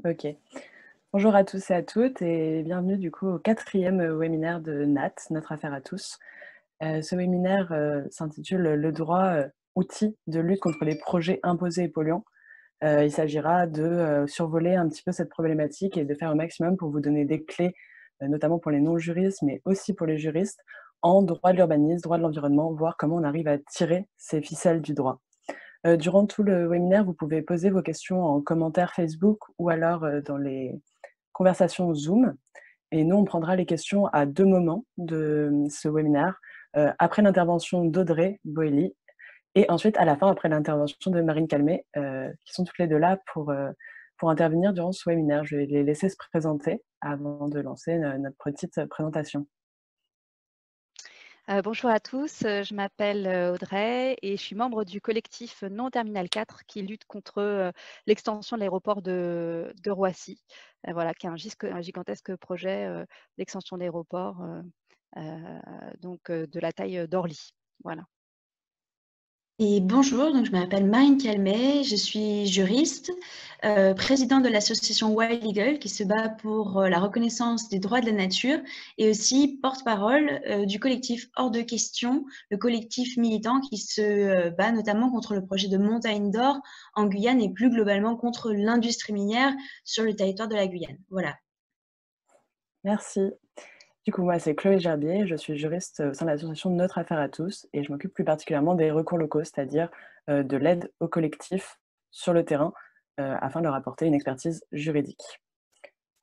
OK. Bonjour à tous et à toutes et bienvenue du coup au quatrième webinaire de NAT, Notre affaire à tous. Ce webinaire, s'intitule «Le droit, outil de lutte contre les projets imposés et polluants». Il s'agira de, survoler un petit peu cette problématique et de faire au maximum pour vous donner des clés, notamment pour les non-juristes, mais aussi pour les juristes, en droit de l'urbanisme, droit de l'environnement, voir comment on arrive à tirer ces ficelles du droit. Durant tout le webinaire, vous pouvez poser vos questions en commentaire Facebook ou alors, dans les conversations Zoom et nous, on prendra les questions à 2 moments de, ce webinaire, après l'intervention d'Audrey Boelly et ensuite à la fin, après l'intervention de Marine Calmet, qui sont toutes les 2 là pour intervenir durant ce webinaire. Je vais les laisser se présenter avant de lancer, notre petite présentation. Bonjour à tous, je m'appelle, Audrey et je suis membre du collectif Non Terminal 4 qui lutte contre, l'extension de l'aéroport de Roissy. Voilà, qui est un gigantesque projet, d'extension d'aéroport, de la taille, d'Orly. Voilà. Et bonjour, donc je m'appelle Marine Calmet, je suis juriste, présidente de l'association Wild Eagle qui se bat pour la reconnaissance des droits de la nature et aussi porte-parole du collectif Hors de Question, le collectif militant qui se bat notamment contre le projet de montagne d'or en Guyane et plus globalement contre l'industrie minière sur le territoire de la Guyane. Voilà. Merci. Du coup, moi, c'est Chloé Gerbier, je suis juriste au sein de l'association Notre affaire à tous et je m'occupe plus particulièrement des recours locaux, c'est-à-dire, de l'aide aux collectifs sur le terrain, afin de leur apporter une expertise juridique.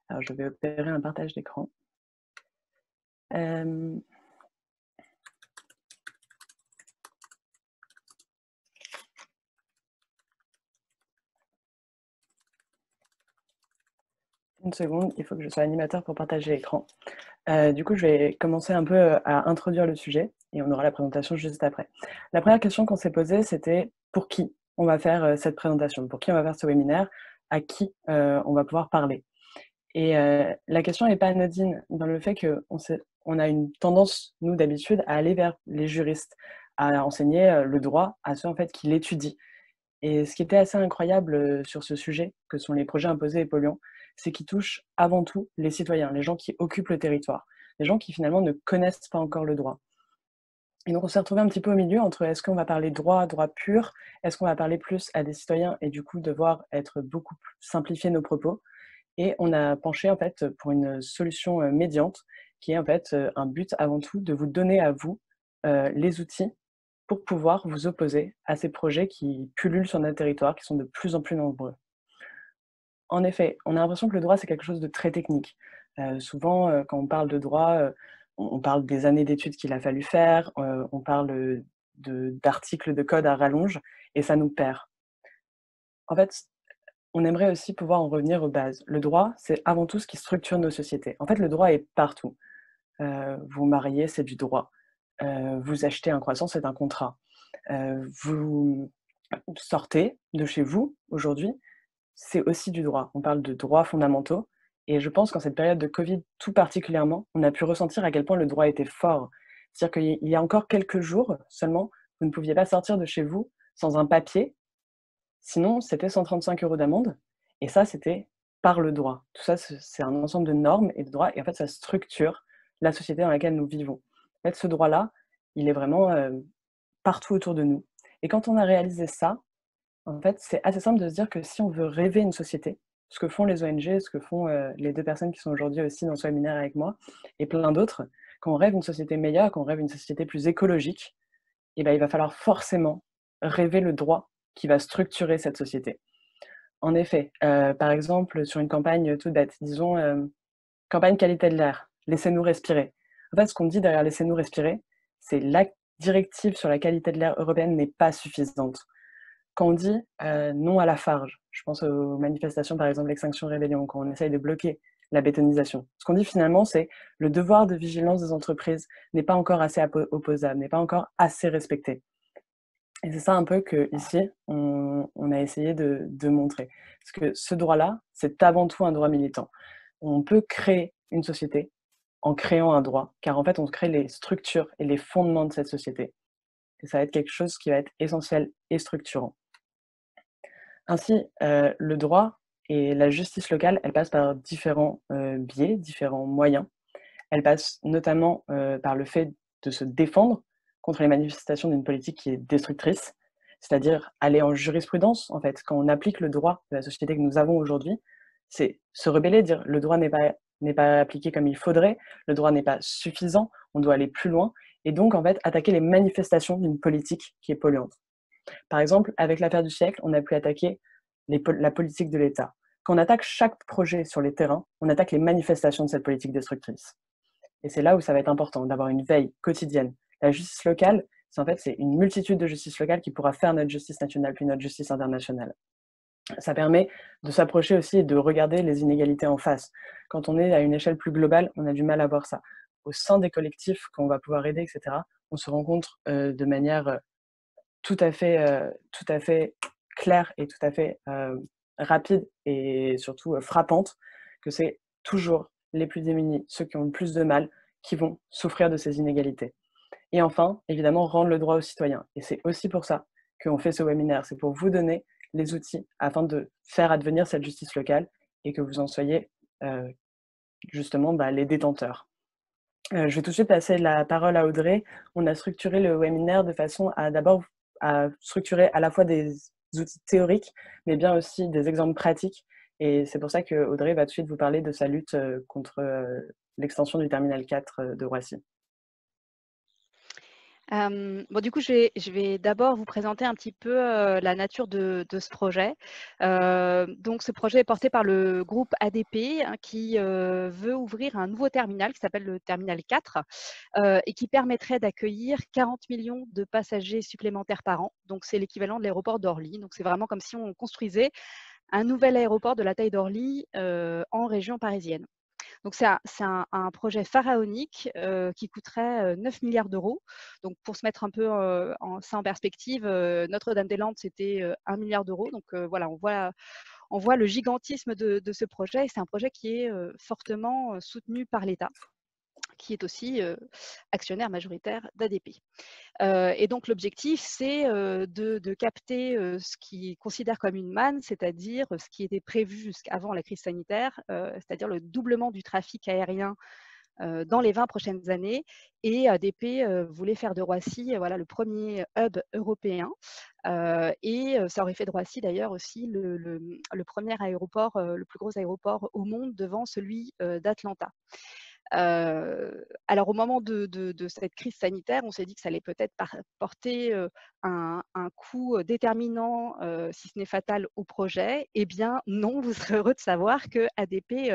Alors je vais opérer un partage d'écran. Hem Une seconde, il faut que je sois animateur pour partager l'écran. Du coup, je vais commencer un peu, à introduire le sujet et on aura la présentation juste après. La première question qu'on s'est posée, c'était: pour qui on va faire, cette présentation? Pour qui on va faire ce webinaire? À qui, on va pouvoir parler? Et la question n'est pas anodine dans le fait qu'on a une tendance, nous, d'habitude, à aller vers les juristes, à enseigner, le droit à ceux, en fait, qui l'étudient. Et ce qui était assez incroyable, sur ce sujet, que sont les projets imposés et polluants, c'est qu'ils touchent avant tout les citoyens, les gens qui occupent le territoire, les gens qui finalement ne connaissent pas encore le droit. Et donc on s'est retrouvés un petit peu au milieu entre est-ce qu'on va parler droit, droit pur? Est-ce qu'on va parler plus à des citoyens et du coup devoir être beaucoup plus simplifier nos propos? Et on a penché en fait pour une solution, médiante qui est en fait, un but avant tout de vous donner à vous, les outils pour pouvoir vous opposer à ces projets qui pullulent sur notre territoire, qui sont de plus en plus nombreux. En effet, on a l'impression que le droit, c'est quelque chose de très technique. Souvent, quand on parle de droit, on parle des années d'études qu'il a fallu faire, on parle, d'articles de code à rallonge et ça nous perd. En fait, on aimerait aussi pouvoir en revenir aux bases. Le droit, c'est avant tout ce qui structure nos sociétés. En fait, le droit est partout. Vous marier, c'est du droit. Vous achetez un croissant, c'est un contrat. Vous sortez de chez vous aujourd'hui, c'est aussi du droit. On parle de droits fondamentaux et je pense qu'en cette période de Covid tout particulièrement, on a pu ressentir à quel point le droit était fort. C'est-à-dire qu'il y a encore quelques jours seulement, vous ne pouviez pas sortir de chez vous sans un papier, sinon c'était 135 € d'amende et ça, c'était par le droit. Tout ça, c'est un ensemble de normes et de droits et en fait, ça structure la société dans laquelle nous vivons. En fait, ce droit-là, il est vraiment, partout autour de nous et quand on a réalisé ça, en fait, c'est assez simple de se dire que si on veut rêver une société, ce que font les ONG, ce que font, les 2 personnes qui sont aujourd'hui aussi dans ce webinaire avec moi et plein d'autres, quand on rêve une société meilleure, quand on rêve une société plus écologique, et ben, il va falloir forcément rêver le droit qui va structurer cette société. En effet, par exemple, sur une campagne toute bête, disons, campagne qualité de l'air, laissez-nous respirer. En fait, ce qu'on dit derrière «laissez-nous respirer», c'est la directive sur la qualité de l'air européenne n'est pas suffisante. Quand on dit, non à la farge, je pense aux manifestations, par exemple, l'Extinction Rebellion, quand on essaye de bloquer la bétonisation. Ce qu'on dit finalement, c'est: le devoir de vigilance des entreprises n'est pas encore assez opposable, n'est pas encore assez respecté. Et c'est ça un peu qu'ici, on a essayé de montrer. Parce que ce droit-là, c'est avant tout un droit militant. On peut créer une société en créant un droit, car en fait, on crée les structures et les fondements de cette société. Et ça va être quelque chose qui va être essentiel et structurant. Ainsi, le droit, Et la justice locale, elle passe par différents biais, différents moyens. Elle passe notamment par le fait de se défendre contre les manifestations d'une politique qui est destructrice, c'est-à-dire aller en jurisprudence, en fait. Quand on applique le droit de la société que nous avons aujourd'hui, c'est se rebeller, dire le droit n'est pas appliqué comme il faudrait, le droit n'est pas suffisant, on doit aller plus loin, et donc en fait attaquer les manifestations d'une politique qui est polluante. Par exemple, avec l'affaire du siècle, on a pu attaquer la politique de l'État. Quand on attaque chaque projet sur les terrains, on attaque les manifestations de cette politique destructrice. Et c'est là où ça va être important d'avoir une veille quotidienne. La justice locale, c'est une multitude de justices locales qui pourra faire notre justice nationale puis notre justice internationale. Ça permet de s'approcher aussi et de regarder les inégalités en face. Quand on est à une échelle plus globale, on a du mal à voir ça. Au sein des collectifs qu'on va pouvoir aider, etc., on se rencontre de manière tout à fait claire et tout à fait rapide et surtout frappante que c'est toujours les plus démunis, ceux qui ont le plus de mal, qui vont souffrir de ces inégalités. Et enfin, évidemment, rendre le droit aux citoyens. Et c'est aussi pour ça qu'on fait ce webinaire. C'est pour vous donner les outils afin de faire advenir cette justice locale et que vous en soyez justement les détenteurs. Je vais tout de suite passer la parole à Audrey. On a structuré le webinaire de façon à d'abord à structurer à la fois des outils théoriques, mais bien aussi des exemples pratiques. Et c'est pour ça que Audrey va tout de suite vous parler de sa lutte contre l'extension du terminal 4 de Roissy. Du coup, je vais d'abord vous présenter un petit peu la nature de ce projet. Donc, ce projet est porté par le groupe ADP qui veut ouvrir un nouveau terminal qui s'appelle le terminal 4 et qui permettrait d'accueillir 40 millions de passagers supplémentaires par an. Donc, c'est l'équivalent de l'aéroport d'Orly. Donc, c'est vraiment comme si on construisait un nouvel aéroport de la taille d'Orly en région parisienne. Donc, c'est un projet pharaonique qui coûterait 9 milliards d'euros. Donc, pour se mettre un peu ça en perspective, Notre-Dame-des-Landes, c'était 1 milliard d'euros. Donc, voilà, on voit le gigantisme de ce projet. Et c'est un projet qui est fortement soutenu par l'État, qui est aussi actionnaire majoritaire d'ADP. Et donc, l'objectif, c'est de capter ce qu'ils considèrent comme une manne, c'est-à-dire ce qui était prévu jusqu'avant la crise sanitaire, c'est-à-dire le doublement du trafic aérien dans les 20 prochaines années. Et ADP voulait faire de Roissy le premier hub européen. Et ça aurait fait de Roissy d'ailleurs aussi le premier aéroport, le plus gros aéroport au monde devant celui d'Atlanta. Alors, au moment de cette crise sanitaire, on s'est dit que ça allait peut-être porter un coup déterminant, si ce n'est fatal, au projet. Eh bien, non, vous serez heureux de savoir que ADP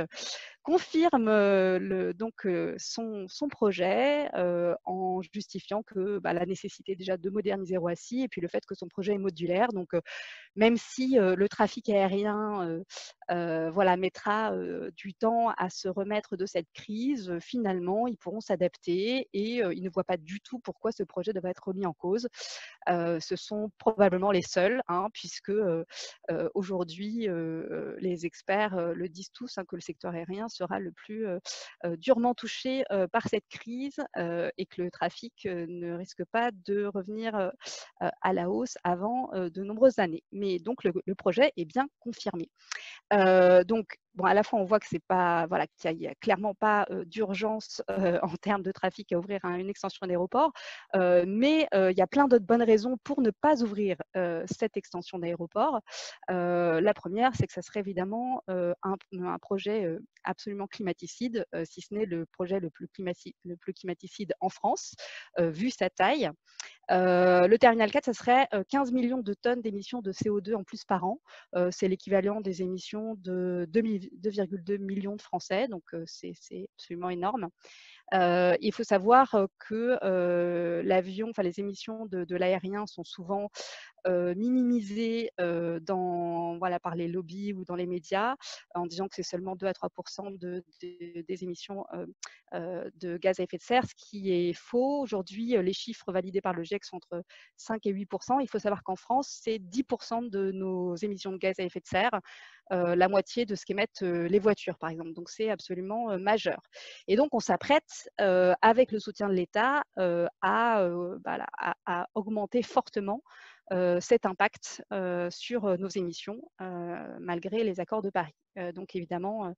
confirme son projet en justifiant que la nécessité déjà de moderniser Roissy et puis le fait que son projet est modulaire. Donc, même si le trafic aérien mettra du temps à se remettre de cette crise, finalement, ils pourront s'adapter et ils ne voient pas du tout pourquoi ce projet devrait être remis en cause. Ce sont probablement les seuls, puisque aujourd'hui, les experts le disent tous, que le secteur aérien sera le plus durement touché par cette crise et que le trafic ne risque pas de revenir à la hausse avant de nombreuses années. Mais donc, le projet est bien confirmé. Donc, à la fois, on voit que qu'il n'y a clairement pas d'urgence en termes de trafic à ouvrir une extension d'aéroport, mais il y a plein d'autres bonnes raisons pour ne pas ouvrir cette extension d'aéroport. La première, c'est que ça serait évidemment un projet absolument climaticide, si ce n'est le projet le plus climaticide en France, vu sa taille. Le terminal 4, ça serait 15 millions de tonnes d'émissions de CO2 en plus par an. C'est l'équivalent des émissions de 2,2 millions de Français, donc c'est absolument énorme. Il faut savoir que les émissions de l'aérien sont souvent minimisées par les lobbies ou dans les médias en disant que c'est seulement 2 à 3% des émissions de gaz à effet de serre, ce qui est faux. Aujourd'hui, les chiffres validés par le GIEC sont entre 5 et 8%. Il faut savoir qu'en France, c'est 10% de nos émissions de gaz à effet de serre, la moitié de ce qu'émettent les voitures, par exemple. Donc, c'est absolument majeur. Et donc, on s'apprête, avec le soutien de l'État, à augmenter fortement cet impact sur nos émissions, malgré les accords de Paris. Donc évidemment,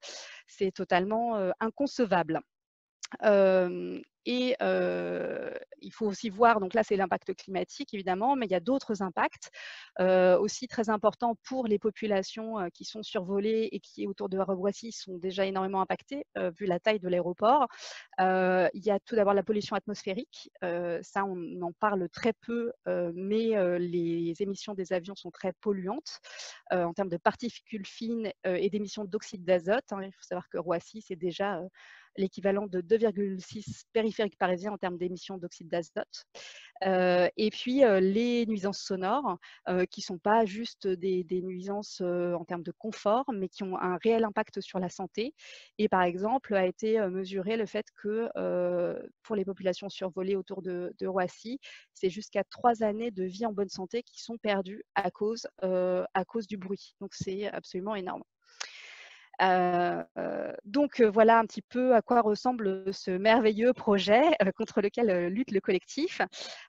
c'est totalement inconcevable. Il faut aussi voir, donc là c'est l'impact climatique évidemment, mais il y a d'autres impacts aussi très importants pour les populations qui sont survolées et qui autour de Roissy sont déjà énormément impactées vu la taille de l'aéroport. Il y a tout d'abord la pollution atmosphérique, ça on en parle très peu, mais les émissions des avions sont très polluantes en termes de particules fines et d'émissions d'oxyde d'azote. Il faut savoir que Roissy c'est déjà l'équivalent de 2,6 périphériques parisiens en termes d'émissions d'oxyde d'azote. Et puis les nuisances sonores, qui ne sont pas juste des nuisances en termes de confort, mais qui ont un réel impact sur la santé. Et par exemple, a été mesuré le fait que pour les populations survolées autour de Roissy, c'est jusqu'à 3 années de vie en bonne santé qui sont perdues à cause du bruit. Donc c'est absolument énorme. Donc voilà un petit peu à quoi ressemble ce merveilleux projet contre lequel lutte le collectif.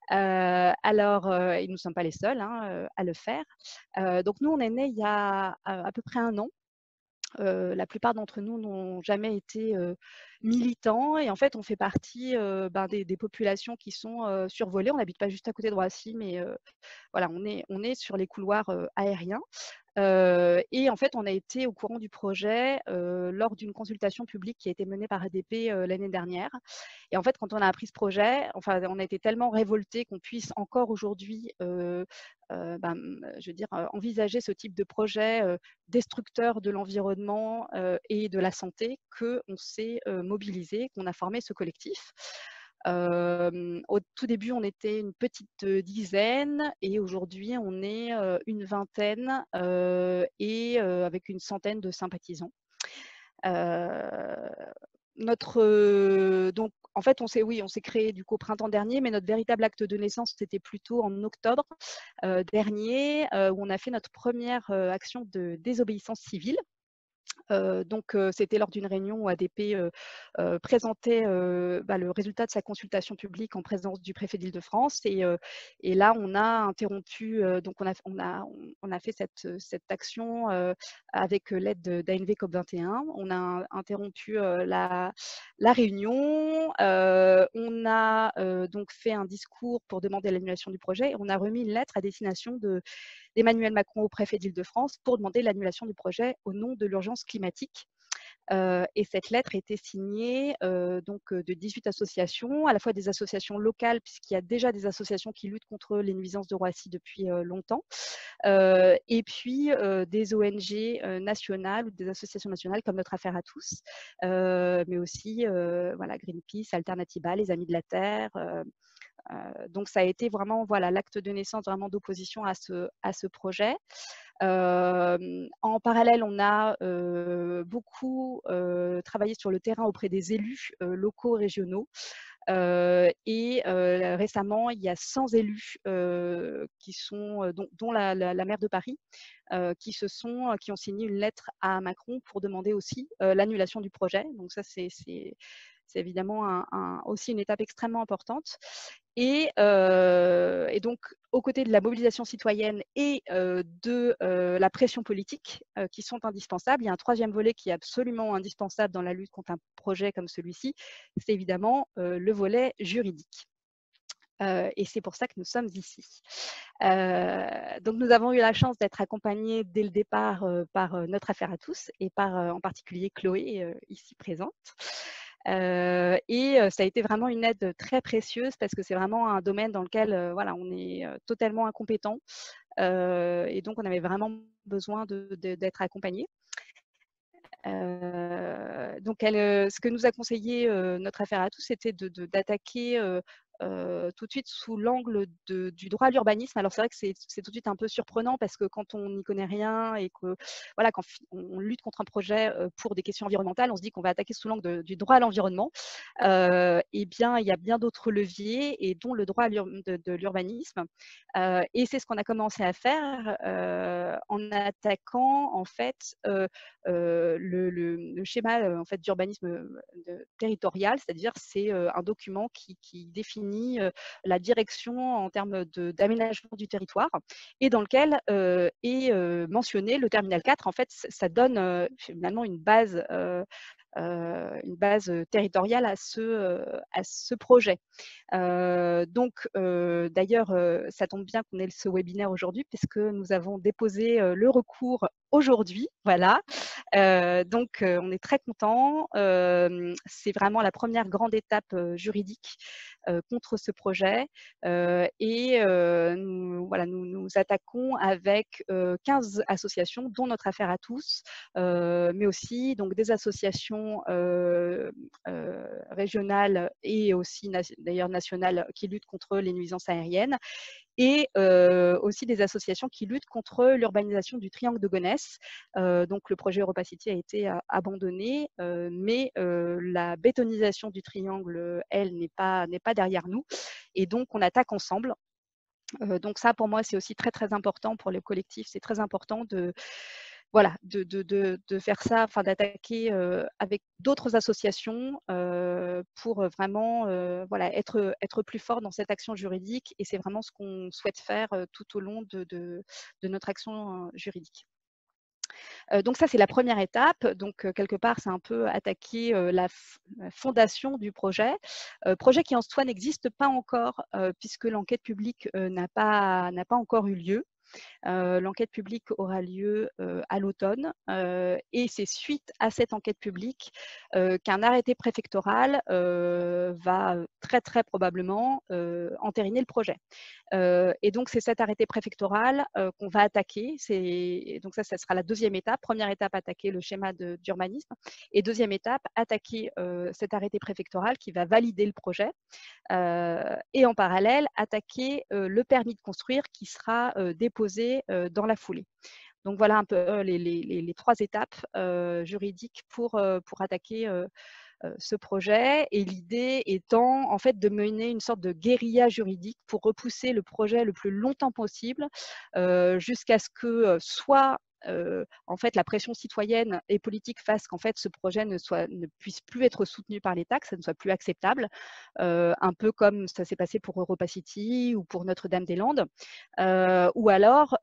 Alors, et nous ne sommes pas les seuls à le faire. Donc nous, on est nés il y a à peu près 1 an. La plupart d'entre nous n'ont jamais été militants et en fait on fait partie des populations qui sont survolées. On n'habite pas juste à côté de Roissy, mais voilà, on est sur les couloirs aériens. Et en fait, on a été au courant du projet lors d'une consultation publique qui a été menée par ADP l'année dernière. Et en fait, quand on a appris ce projet, enfin, on a été tellement révoltés qu'on puisse encore aujourd'hui je veux dire, envisager ce type de projet destructeur de l'environnement et de la santé qu'on s'est mobilisé, qu'on a formé ce collectif. Au tout début, on était une petite dizaine et aujourd'hui, on est une vingtaine et avec une centaine de sympathisants. Donc, en fait, on s'est créé du coup au printemps dernier, mais notre véritable acte de naissance, c'était plutôt en octobre dernier, où on a fait notre première action de désobéissance civile. Donc, c'était lors d'une réunion où ADP présentait le résultat de sa consultation publique en présence du préfet d'Île-de-France. Et là, on a interrompu, donc on a fait cette action avec l'aide d'ANV COP21. On a interrompu la réunion. On a donc fait un discours pour demander l'annulation du projet. On a remis une lettre à destination d'Emmanuel Macron au préfet d'Île-de-France pour demander l'annulation du projet au nom de l'urgence climatique. Et cette lettre a été signée de 18 associations, à la fois des associations locales, puisqu'il y a déjà des associations qui luttent contre les nuisances de Roissy depuis longtemps, et puis des ONG nationales ou des associations nationales comme Notre Affaire à tous, mais aussi Greenpeace, Alternatiba, les Amis de la Terre. Donc ça a été vraiment l'acte de naissance vraiment d'opposition à ce projet. En parallèle, on a beaucoup travaillé sur le terrain auprès des élus locaux, régionaux. Et récemment, il y a 100 élus qui sont, dont la maire de Paris, qui ont signé une lettre à Macron pour demander aussi l'annulation du projet. Donc ça, c'est évidemment aussi une étape extrêmement importante. Et donc, aux côtés de la mobilisation citoyenne et de la pression politique qui sont indispensables, il y a un troisième volet qui est absolument indispensable dans la lutte contre un projet comme celui-ci, c'est évidemment le volet juridique. Et c'est pour ça que nous sommes ici. Donc, nous avons eu la chance d'être accompagnés dès le départ par Notre Affaire à tous et par en particulier Chloé, ici présente. Et ça a été vraiment une aide très précieuse parce que c'est vraiment un domaine dans lequel on est totalement incompétent et donc on avait vraiment besoin d'être accompagné. Donc ce que nous a conseillé Notre Affaire à tous, c'était d'attaquer tout de suite sous l'angle du droit à l'urbanisme. Alors c'est vrai que c'est tout de suite un peu surprenant parce que quand on n'y connaît rien et que quand on lutte contre un projet pour des questions environnementales, on se dit qu'on va attaquer sous l'angle du droit à l'environnement. Eh bien, il y a bien d'autres leviers et dont le droit de l'urbanisme. Et c'est ce qu'on a commencé à faire en attaquant en fait le schéma en fait, d'urbanisme territorial, c'est-à-dire c'est un document qui définit définit la direction en termes d'aménagement du territoire et dans lequel est mentionné le terminal 4. En fait, ça donne finalement une base territoriale à ce projet. D'ailleurs, ça tombe bien qu'on ait ce webinaire aujourd'hui puisque nous avons déposé le recours aujourd'hui. Voilà. On est très contents. C'est vraiment la première grande étape juridique contre ce projet. Nous attaquons avec 15 associations, dont notre affaire à tous, mais aussi donc, des associations régionales et aussi d'ailleurs nationales qui luttent contre les nuisances aériennes et aussi des associations qui luttent contre l'urbanisation du triangle de Gonesse. Donc le projet EuropaCity a été abandonné, mais la bétonisation du triangle, elle, n'est pas derrière nous. Et donc on attaque ensemble. Donc ça, pour moi, c'est aussi très, très important pour le collectif. C'est très important de faire ça, enfin d'attaquer avec d'autres associations pour vraiment être plus fort dans cette action juridique. Et c'est vraiment ce qu'on souhaite faire tout au long de notre action juridique. Donc ça, c'est la première étape. Donc quelque part, c'est un peu attaquer la fondation du projet. Projet qui en soi n'existe pas encore puisque l'enquête publique n'a pas encore eu lieu. L'enquête publique aura lieu à l'automne et c'est suite à cette enquête publique qu'un arrêté préfectoral va très très probablement entériner le projet. Et donc c'est cet arrêté préfectoral qu'on va attaquer. Donc ça sera la deuxième étape. Première étape, attaquer le schéma d'urbanisme et deuxième étape, attaquer cet arrêté préfectoral qui va valider le projet. Et en parallèle, attaquer le permis de construire qui sera déposé dans la foulée. Donc voilà un peu les trois étapes juridiques pour attaquer ce projet. Et l'idée étant en fait de mener une sorte de guérilla juridique pour repousser le projet le plus longtemps possible jusqu'à ce que soit en fait, la pression citoyenne et politique fasse qu'en fait, ce projet ne puisse plus être soutenu par l'État, que ça ne soit plus acceptable, un peu comme ça s'est passé pour EuropaCity ou pour Notre-Dame-des-Landes. Ou alors,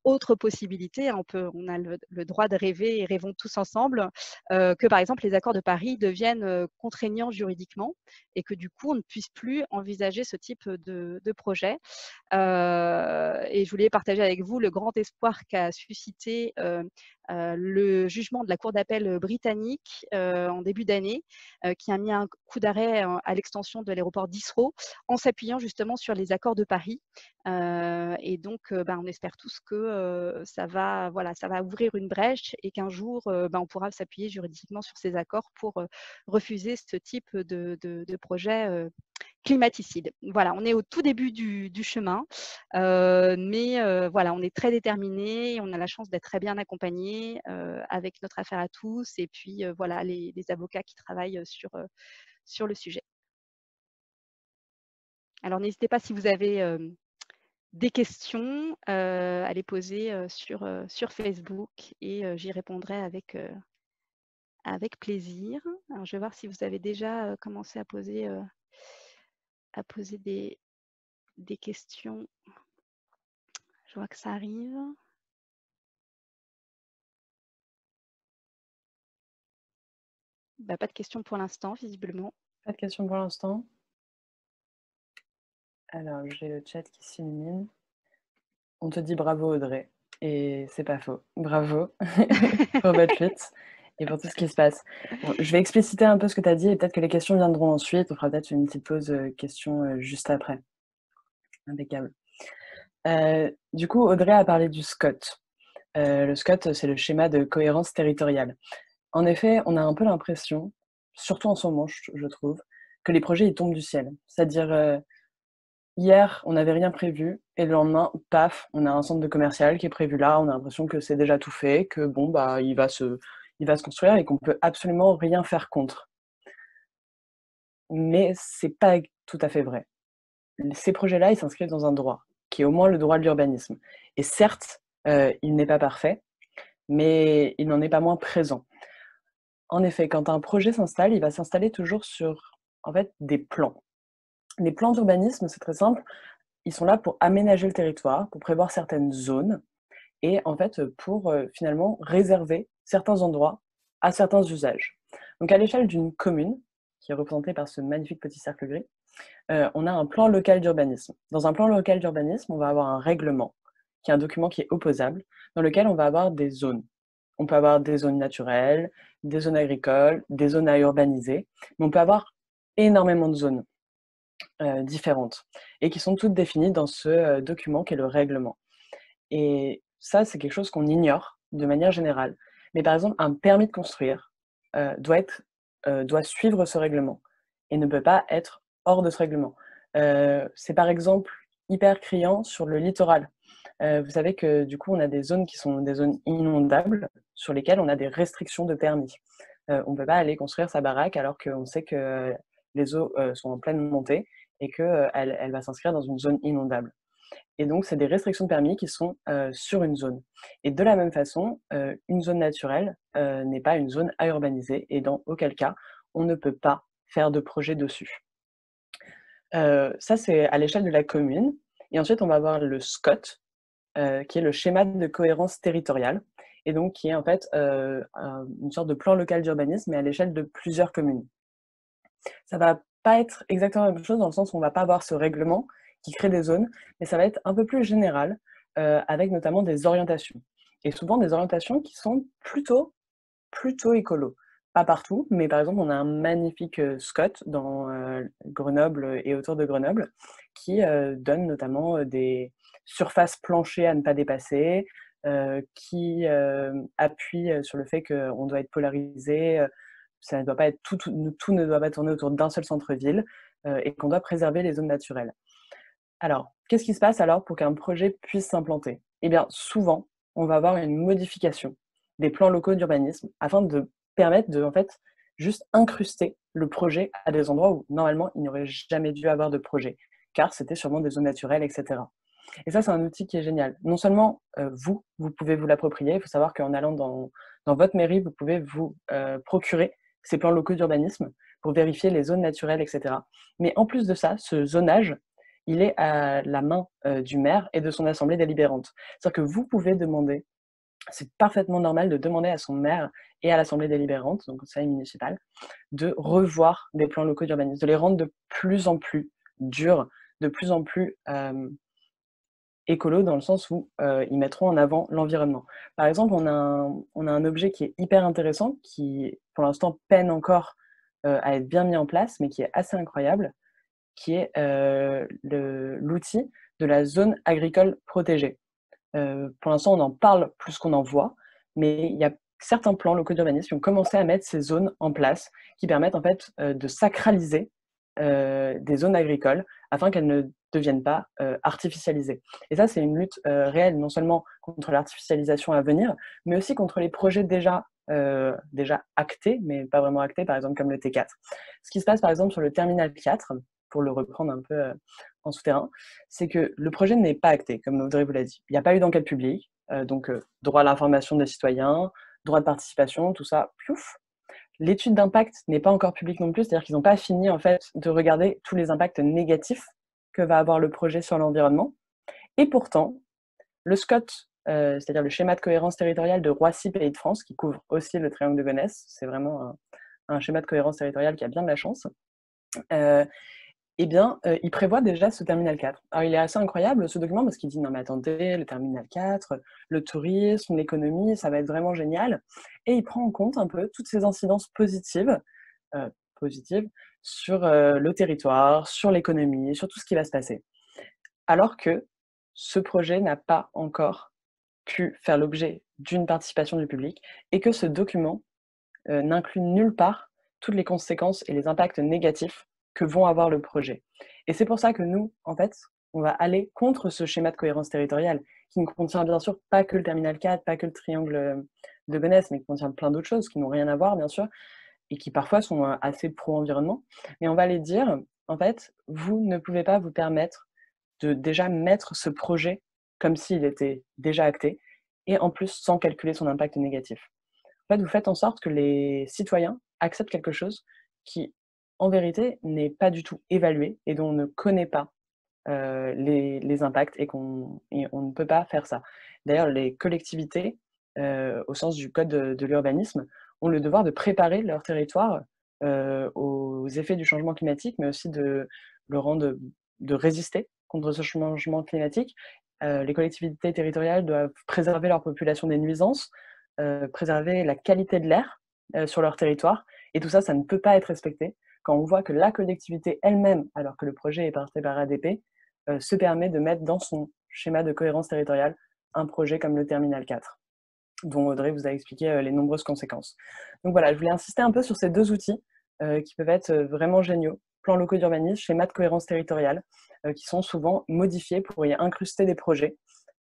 autre possibilité, on a le droit de rêver et rêvons tous ensemble, que par exemple, les accords de Paris deviennent contraignants juridiquement et que du coup, on ne puisse plus envisager ce type de projet. Et je voulais partager avec vous le grand espoir qu'a suscité le jugement de la Cour d'appel britannique en début d'année, qui a mis un coup d'arrêt à l'extension de l'aéroport d'Heathrow en s'appuyant justement sur les accords de Paris. Et donc, on espère tous que ça va ouvrir une brèche et qu'un jour, on pourra s'appuyer juridiquement sur ces accords pour refuser ce type de projet climaticide. Voilà, on est au tout début du chemin, mais voilà, on est très déterminés et on a la chance d'être très bien accompagnés avec notre affaire à tous et puis voilà, les avocats qui travaillent sur le sujet. Alors n'hésitez pas si vous avez des questions à les poser sur Facebook et j'y répondrai avec plaisir. Alors je vais voir si vous avez déjà commencé à poser des questions. Je vois que ça arrive. Pas de questions pour l'instant, visiblement. Pas de questions pour l'instant. Alors, j'ai le chat qui s'illumine. On te dit bravo Audrey. Et c'est pas faux. Bravo pour votre lutte et pour tout ce qui se passe. Bon, je vais expliciter un peu ce que tu as dit et peut-être que les questions viendront ensuite. On fera peut-être une petite pause questions juste après. Impeccable. Du coup, Audrey a parlé du SCOT. Le SCOT, c'est le schéma de cohérence territoriale. En effet, on a un peu l'impression, surtout en ce moment, je trouve, que les projets ils tombent du ciel. C'est-à-dire, hier, on n'avait rien prévu, et le lendemain, paf, on a un centre de commercial qui est prévu là, on a l'impression que c'est déjà tout fait, que bon, il va se construire et qu'on peut absolument rien faire contre. Mais c'est pas tout à fait vrai. Ces projets-là, ils s'inscrivent dans un droit, qui est au moins le droit de l'urbanisme. Et certes, il n'est pas parfait, mais il n'en est pas moins présent. En effet, quand un projet s'installe, il va s'installer toujours sur, en fait, des plans. Les plans d'urbanisme, c'est très simple, ils sont là pour aménager le territoire, pour prévoir certaines zones et en fait, pour, finalement réserver certains endroits à certains usages. Donc à l'échelle d'une commune, qui est représentée par ce magnifique petit cercle gris, on a un plan local d'urbanisme. Dans un plan local d'urbanisme, on va avoir un règlement, qui est un document qui est opposable, dans lequel on va avoir des zones. On peut avoir des zones naturelles, des zones agricoles, des zones à urbaniser, mais on peut avoir énormément de zones différentes et qui sont toutes définies dans ce document qui est le règlement. Et ça, c'est quelque chose qu'on ignore de manière générale. Mais par exemple, un permis de construire doit suivre ce règlement et ne peut pas être hors de ce règlement. C'est par exemple hyper criant sur le littoral. Vous savez que du coup, on a des zones qui sont des zones inondables sur lesquelles on a des restrictions de permis. On ne peut pas aller construire sa baraque alors qu'on sait que les eaux sont en pleine montée et qu'elle elle va s'inscrire dans une zone inondable. Et donc, c'est des restrictions de permis qui sont sur une zone. Et de la même façon, une zone naturelle n'est pas une zone à urbaniser et dans auquel cas, on ne peut pas faire de projet dessus. Ça, c'est à l'échelle de la commune. Et ensuite, on va avoir le SCOT, qui est le schéma de cohérence territoriale, et donc qui est en fait une sorte de plan local d'urbanisme, mais à l'échelle de plusieurs communes. Ça va pas être exactement la même chose dans le sens où on va pas avoir ce règlement qui crée des zones, mais ça va être un peu plus général, avec notamment des orientations. Et souvent des orientations qui sont plutôt écolo. Pas partout, mais par exemple, on a un magnifique SCOT dans Grenoble et autour de Grenoble, qui donne notamment des surfaces planchées à ne pas dépasser, qui appuie sur le fait qu'on doit être polarisé, ça ne doit pas être tout ne doit pas tourner autour d'un seul centre-ville, et qu'on doit préserver les zones naturelles. Alors, qu'est-ce qui se passe alors pour qu'un projet puisse s'implanter? Eh bien, souvent, on va avoir une modification des plans locaux d'urbanisme afin de permettre de, en fait, juste incruster le projet à des endroits où, normalement, il n'y aurait jamais dû avoir de projet, car c'était sûrement des zones naturelles, etc. Et ça, c'est un outil qui est génial. Non seulement vous pouvez vous l'approprier, il faut savoir qu'en allant dans votre mairie, vous pouvez vous procurer ces plans locaux d'urbanisme pour vérifier les zones naturelles, etc. Mais en plus de ça, ce zonage, il est à la main du maire et de son assemblée délibérante. C'est-à-dire que vous pouvez demander, c'est parfaitement normal de demander à son maire et à l'assemblée délibérante, donc au conseil municipal, de revoir des plans locaux d'urbanisme, de les rendre de plus en plus durs, de plus en plus écolo dans le sens où ils mettront en avant l'environnement. Par exemple, on a un objet qui est hyper intéressant, qui pour l'instant peine encore à être bien mis en place, mais qui est assez incroyable, qui est l'outil de la zone agricole protégée. Pour l'instant, on en parle plus qu'on en voit, mais il y a certains plans locaux d'urbanisme qui ont commencé à mettre ces zones en place, qui permettent en fait de sacraliser des zones agricoles afin qu'elles ne deviennent pas artificialisées. Et ça, c'est une lutte réelle, non seulement contre l'artificialisation à venir, mais aussi contre les projets déjà actés, mais pas vraiment actés, par exemple comme le T4. Ce qui se passe par exemple sur le terminal 4, pour le reprendre un peu en souterrain, c'est que le projet n'est pas acté, comme Audrey vous l'a dit. Il n'y a pas eu d'enquête publique, donc droit à l'information des citoyens, droit de participation, tout ça, piouf. L'étude d'impact n'est pas encore publique non plus, c'est-à-dire qu'ils n'ont pas fini en fait de regarder tous les impacts négatifs que va avoir le projet sur l'environnement. Et pourtant, le SCOT, c'est-à-dire le schéma de cohérence territoriale de Roissy Pays de France, qui couvre aussi le triangle de Gonesse, c'est vraiment un schéma de cohérence territoriale qui a bien de la chance, eh bien, il prévoit déjà ce terminal 4. Alors, il est assez incroyable, ce document, parce qu'il dit, non mais attendez, le terminal 4, le tourisme, l'économie, ça va être vraiment génial. Et il prend en compte un peu toutes ces incidences positives, euh, positives sur le territoire, sur l'économie, sur tout ce qui va se passer. Alors que ce projet n'a pas encore pu faire l'objet d'une participation du public et que ce document n'inclut nulle part toutes les conséquences et les impacts négatifs que vont avoir le projet. Et c'est pour ça que nous, en fait, on va aller contre ce schéma de cohérence territoriale, qui ne contient bien sûr pas que le terminal 4, pas que le triangle de Gonesse, mais qui contient plein d'autres choses qui n'ont rien à voir, bien sûr, et qui parfois sont assez pro-environnement. Mais on va les dire, en fait, vous ne pouvez pas vous permettre de déjà mettre ce projet comme s'il était déjà acté, et en plus sans calculer son impact négatif. En fait, vous faites en sorte que les citoyens acceptent quelque chose qui, en vérité, n'est pas du tout évalué et dont on ne connaît pas les impacts et on ne peut pas faire ça. D'ailleurs, les collectivités, au sens du code de l'urbanisme, ont le devoir de préparer leur territoire aux effets du changement climatique, mais aussi de le rendre de résister contre ce changement climatique. Les collectivités territoriales doivent préserver leur population des nuisances, préserver la qualité de l'air sur leur territoire, et tout ça, ça ne peut pas être respecté quand on voit que la collectivité elle-même, alors que le projet est porté par ADP, se permet de mettre dans son schéma de cohérence territoriale un projet comme le Terminal 4, dont Audrey vous a expliqué les nombreuses conséquences. Donc voilà, je voulais insister un peu sur ces deux outils qui peuvent être vraiment géniaux. Plans locaux d'urbanisme, schéma de cohérence territoriale, qui sont souvent modifiés pour y incruster des projets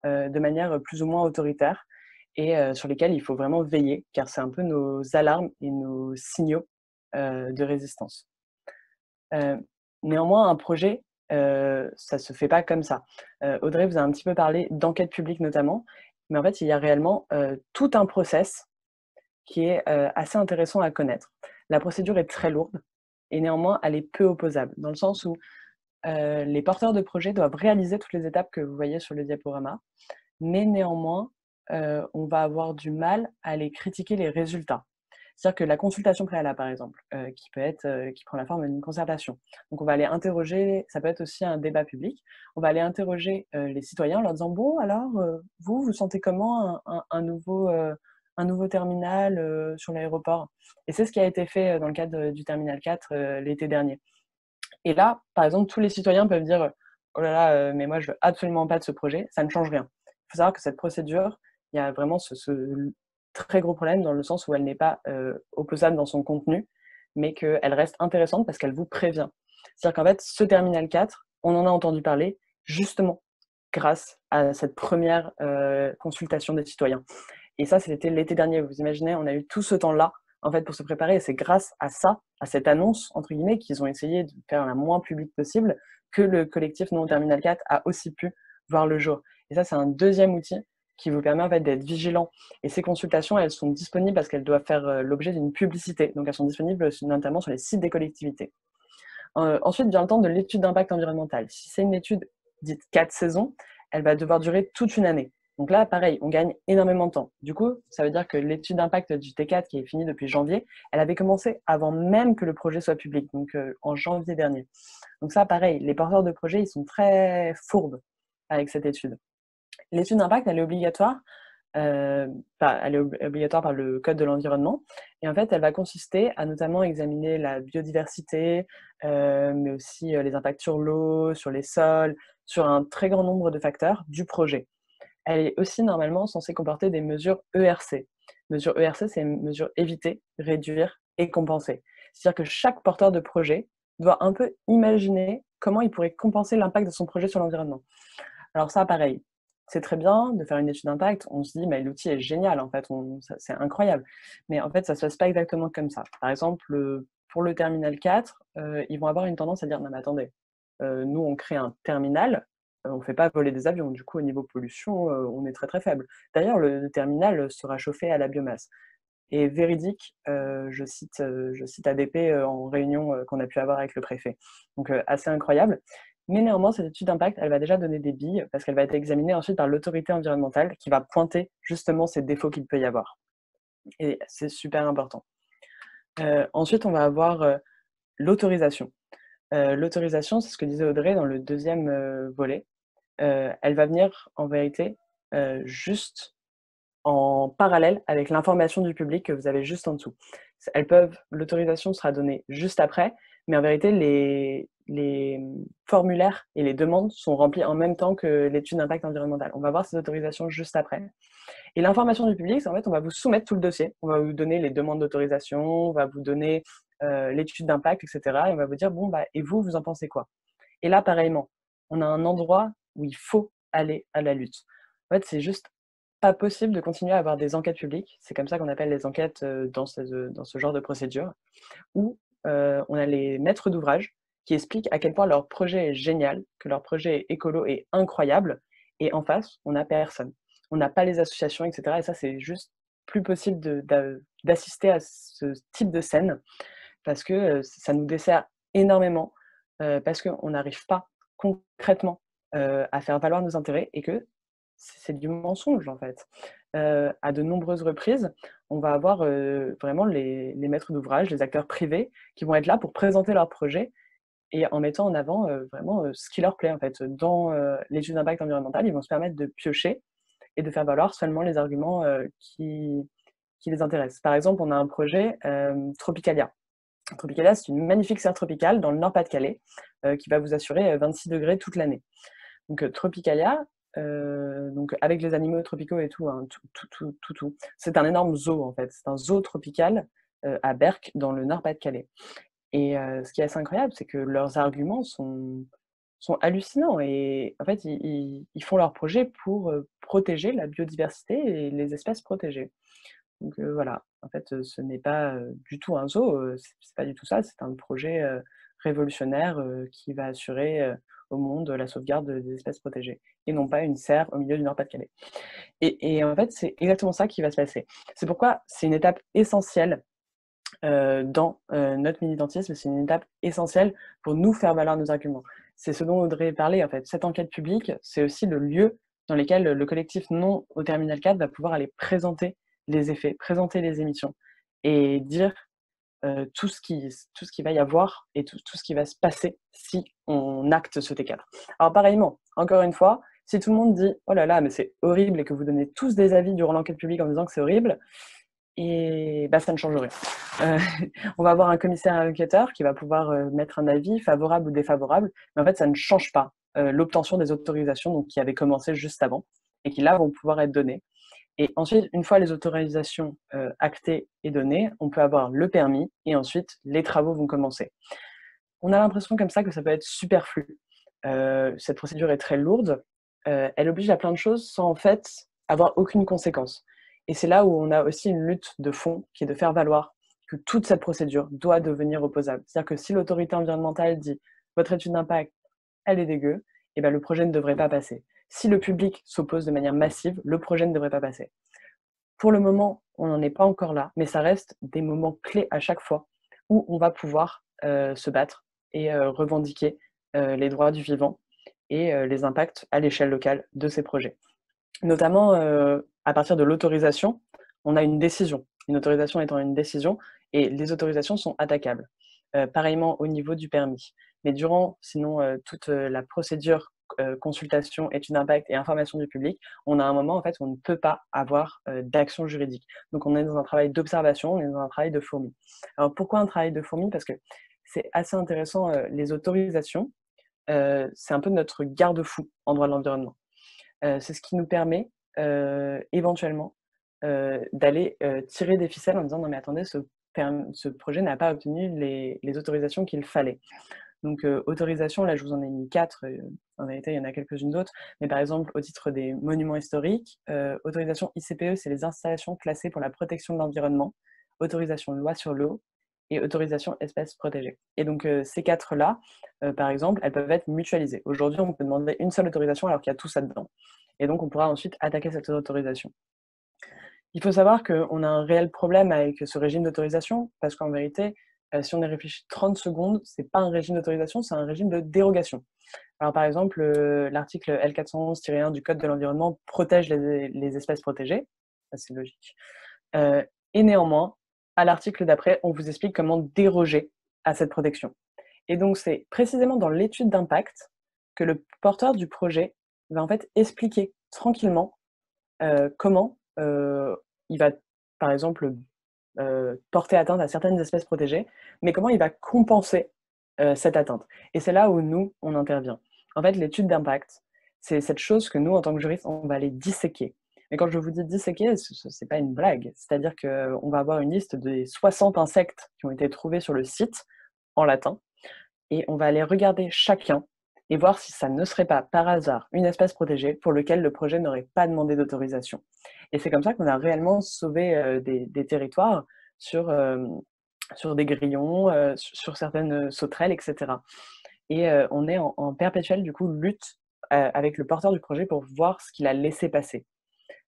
de manière plus ou moins autoritaire et sur lesquels il faut vraiment veiller, car c'est un peu nos alarmes et nos signaux de résistance. Néanmoins, un projet, ça ne se fait pas comme ça. Audrey vous a un petit peu parlé d'enquête publique notamment, mais en fait, il y a réellement tout un process qui est assez intéressant à connaître. La procédure est très lourde et néanmoins, elle est peu opposable, dans le sens où les porteurs de projets doivent réaliser toutes les étapes que vous voyez sur le diaporama, mais néanmoins, on va avoir du mal à aller critiquer les résultats. C'est-à-dire que la consultation préalable, par exemple, qui prend la forme d'une concertation. Donc, on va aller interroger, ça peut être aussi un débat public, on va aller interroger les citoyens en leur disant, bon, alors, vous sentez comment un nouveau terminal sur l'aéroport? Et c'est ce qui a été fait dans le cadre du Terminal 4 l'été dernier. Et là, par exemple, tous les citoyens peuvent dire, oh là là, mais moi, je veux absolument pas de ce projet, ça ne change rien. Il faut savoir que cette procédure, il y a vraiment ce très gros problème dans le sens où elle n'est pas opposable dans son contenu, mais qu'elle reste intéressante parce qu'elle vous prévient. C'est-à-dire qu'en fait, ce Terminal 4, on en a entendu parler justement grâce à cette première consultation des citoyens. Et ça, c'était l'été dernier. Vous imaginez, on a eu tout ce temps-là en fait, pour se préparer. Et c'est grâce à ça, à cette annonce, entre guillemets, qu'ils ont essayé de faire la moins publique possible, que le collectif Non Terminal 4 a aussi pu voir le jour. Et ça, c'est un deuxième outil qui vous permet en fait d'être vigilant. Et ces consultations, elles sont disponibles parce qu'elles doivent faire l'objet d'une publicité. Donc, elles sont disponibles notamment sur les sites des collectivités. Ensuite, vient le temps de l'étude d'impact environnemental. Si c'est une étude dite 4 saisons, elle va devoir durer toute une année. Donc là, pareil, on gagne énormément de temps. Du coup, ça veut dire que l'étude d'impact du T4, qui est finie depuis janvier, elle avait commencé avant même que le projet soit public, donc en janvier dernier. Donc ça, pareil, les porteurs de projets, ils sont très fourbes avec cette étude. L'étude d'impact, elle est obligatoire. Elle est obligatoire par le Code de l'environnement. Et en fait, elle va consister à notamment examiner la biodiversité, mais aussi les impacts sur l'eau, sur les sols, sur un très grand nombre de facteurs du projet. Elle est aussi normalement censée comporter des mesures ERC. Mesures ERC, c'est mesures éviter, réduire et compenser. C'est-à-dire que chaque porteur de projet doit un peu imaginer comment il pourrait compenser l'impact de son projet sur l'environnement. Alors ça, pareil, c'est très bien de faire une étude d'impact. On se dit, mais l'outil est génial, en fait, c'est incroyable. Mais en fait, ça ne se passe pas exactement comme ça. Par exemple, pour le Terminal 4, ils vont avoir une tendance à dire, non mais attendez, nous on crée un terminal, on ne fait pas voler des avions. Du coup, au niveau pollution, on est très très faible. D'ailleurs, le terminal sera chauffé à la biomasse. Et véridique, je cite ADP en réunion qu'on a pu avoir avec le préfet. Donc assez incroyable. Mais néanmoins, cette étude d'impact, elle va déjà donner des billes parce qu'elle va être examinée ensuite par l'autorité environnementale qui va pointer justement ces défauts qu'il peut y avoir. Et c'est super important. Ensuite, on va avoir l'autorisation. L'autorisation, c'est ce que disait Audrey dans le deuxième volet. Elle va venir en vérité juste en parallèle avec l'information du public que vous avez juste en dessous. L'autorisation sera donnée juste après, mais en vérité, les formulaires et les demandes sont remplis en même temps que l'étude d'impact environnemental. On va voir ces autorisations juste après. Et l'information du public, c'est en fait, on va vous soumettre tout le dossier. On va vous donner les demandes d'autorisation, on va vous donner l'étude d'impact, etc. Et on va vous dire, bon, bah, et vous en pensez quoi? Et là, pareillement, on a un endroit où il faut aller à la lutte. En fait, c'est juste pas possible de continuer à avoir des enquêtes publiques. C'est comme ça qu'on appelle les enquêtes dans ce genre de procédure, où on a les maîtres d'ouvrage qui expliquent à quel point leur projet est génial, que leur projet écolo est incroyable, et en face, on n'a personne. On n'a pas les associations, etc. Et ça, c'est juste plus possible d'assister à ce type de scène, parce que ça nous dessert énormément, parce qu'on n'arrive pas concrètement à faire valoir nos intérêts et que c'est du mensonge en fait. À de nombreuses reprises, on va avoir vraiment les maîtres d'ouvrage, les acteurs privés qui vont être là pour présenter leur projet et en mettant en avant vraiment ce qui leur plaît en fait. Dans l'étude d'impact environnemental, ils vont se permettre de piocher et de faire valoir seulement les arguments qui les intéressent. Par exemple, on a un projet Tropicalia. Tropicalia, c'est une magnifique serre tropicale dans le Nord-Pas-de-Calais qui va vous assurer 26 degrés toute l'année. Donc Tropicalia, donc avec les animaux tropicaux et tout, hein, tout. C'est un énorme zoo en fait. C'est un zoo tropical à Berck dans le Nord-Pas-de-Calais. Et ce qui est assez incroyable, c'est que leurs arguments sont hallucinants et en fait, ils font leur projet pour protéger la biodiversité et les espèces protégées. Donc voilà, en fait, ce n'est pas du tout un zoo, c'est pas du tout ça, c'est un projet révolutionnaire qui va assurer au monde la sauvegarde des espèces protégées et non pas une serre au milieu du Nord-Pas-de-Calais. Et en fait, c'est exactement ça qui va se passer. C'est pourquoi c'est une étape essentielle dans notre militantisme, c'est une étape essentielle pour nous faire valoir nos arguments. C'est ce dont Audrey parlait en fait. Cette enquête publique, c'est aussi le lieu dans lequel le collectif Non au Terminal 4 va pouvoir aller présenter les effets, présenter les émissions et dire tout ce qui va y avoir et tout ce qui va se passer si on acte ce T4. Alors pareillement, encore une fois, si tout le monde dit « Oh là là, mais c'est horrible » et que vous donnez tous des avis durant l'enquête publique en disant que c'est horrible, et bah, ça ne change rien. On va avoir un commissaire enquêteur qui va pouvoir mettre un avis favorable ou défavorable, mais en fait, ça ne change pas l'obtention des autorisations donc, qui avaient commencé juste avant et qui là vont pouvoir être données. Et ensuite, une fois les autorisations actées et données, on peut avoir le permis et ensuite les travaux vont commencer. On a l'impression comme ça que ça peut être superflu. Cette procédure est très lourde, elle oblige à plein de choses sans en fait avoir aucune conséquence. Et c'est là où on a aussi une lutte de fond qui est de faire valoir que toute cette procédure doit devenir opposable. C'est-à-dire que si l'autorité environnementale dit votre étude d'impact, elle est dégueu, et ben le projet ne devrait pas passer. Si le public s'oppose de manière massive, le projet ne devrait pas passer. Pour le moment, on n'en est pas encore là, mais ça reste des moments clés à chaque fois où on va pouvoir se battre et revendiquer les droits du vivant et les impacts à l'échelle locale de ces projets. Notamment, à partir de l'autorisation, on a une décision. Une autorisation étant une décision, et les autorisations sont attaquables. Pareillement au niveau du permis. Mais durant, sinon, toute la procédure consultation, étude d'impact et information du public, on a un moment en fait où on ne peut pas avoir d'action juridique. Donc on est dans un travail d'observation, on est dans un travail de fourmi. Alors pourquoi un travail de fourmi? Parce que c'est assez intéressant, les autorisations, c'est un peu notre garde-fou en droit de l'environnement. C'est ce qui nous permet éventuellement d'aller tirer des ficelles en disant non mais attendez, ce projet n'a pas obtenu les autorisations qu'il fallait. Donc autorisation, là je vous en ai mis 4, en vérité il y en a quelques-unes d'autres, mais par exemple au titre des monuments historiques, autorisation ICPE, c'est les installations classées pour la protection de l'environnement, autorisation loi sur l'eau et autorisation espèces protégées. Et donc ces 4-là, par exemple, elles peuvent être mutualisées. Aujourd'hui on peut demander une seule autorisation alors qu'il y a tout ça dedans. Et donc on pourra ensuite attaquer cette autorisation. Il faut savoir qu'on a un réel problème avec ce régime d'autorisation, parce qu'en vérité, si on y réfléchit 30 secondes, ce n'est pas un régime d'autorisation, c'est un régime de dérogation. Alors par exemple, l'article L411-1 du Code de l'environnement protège les espèces protégées, ça c'est logique. Et néanmoins, à l'article d'après, on vous explique comment déroger à cette protection. Et donc c'est précisément dans l'étude d'impact que le porteur du projet va en fait expliquer tranquillement comment il va, par exemple, porter atteinte à certaines espèces protégées, mais comment il va compenser cette atteinte. Et c'est là où nous, on intervient. En fait, l'étude d'impact, c'est cette chose que nous, en tant que juristes, on va aller disséquer. Mais quand je vous dis disséquer, c'est pas une blague. C'est-à-dire qu'on va avoir une liste des 60 insectes qui ont été trouvés sur le site, en latin, et on va aller regarder chacun et voir si ça ne serait pas par hasard une espèce protégée pour laquelle le projet n'aurait pas demandé d'autorisation. Et c'est comme ça qu'on a réellement sauvé des territoires sur des grillons, sur certaines sauterelles, etc. Et on est en perpétuelle du coup lutte avec le porteur du projet pour voir ce qu'il a laissé passer.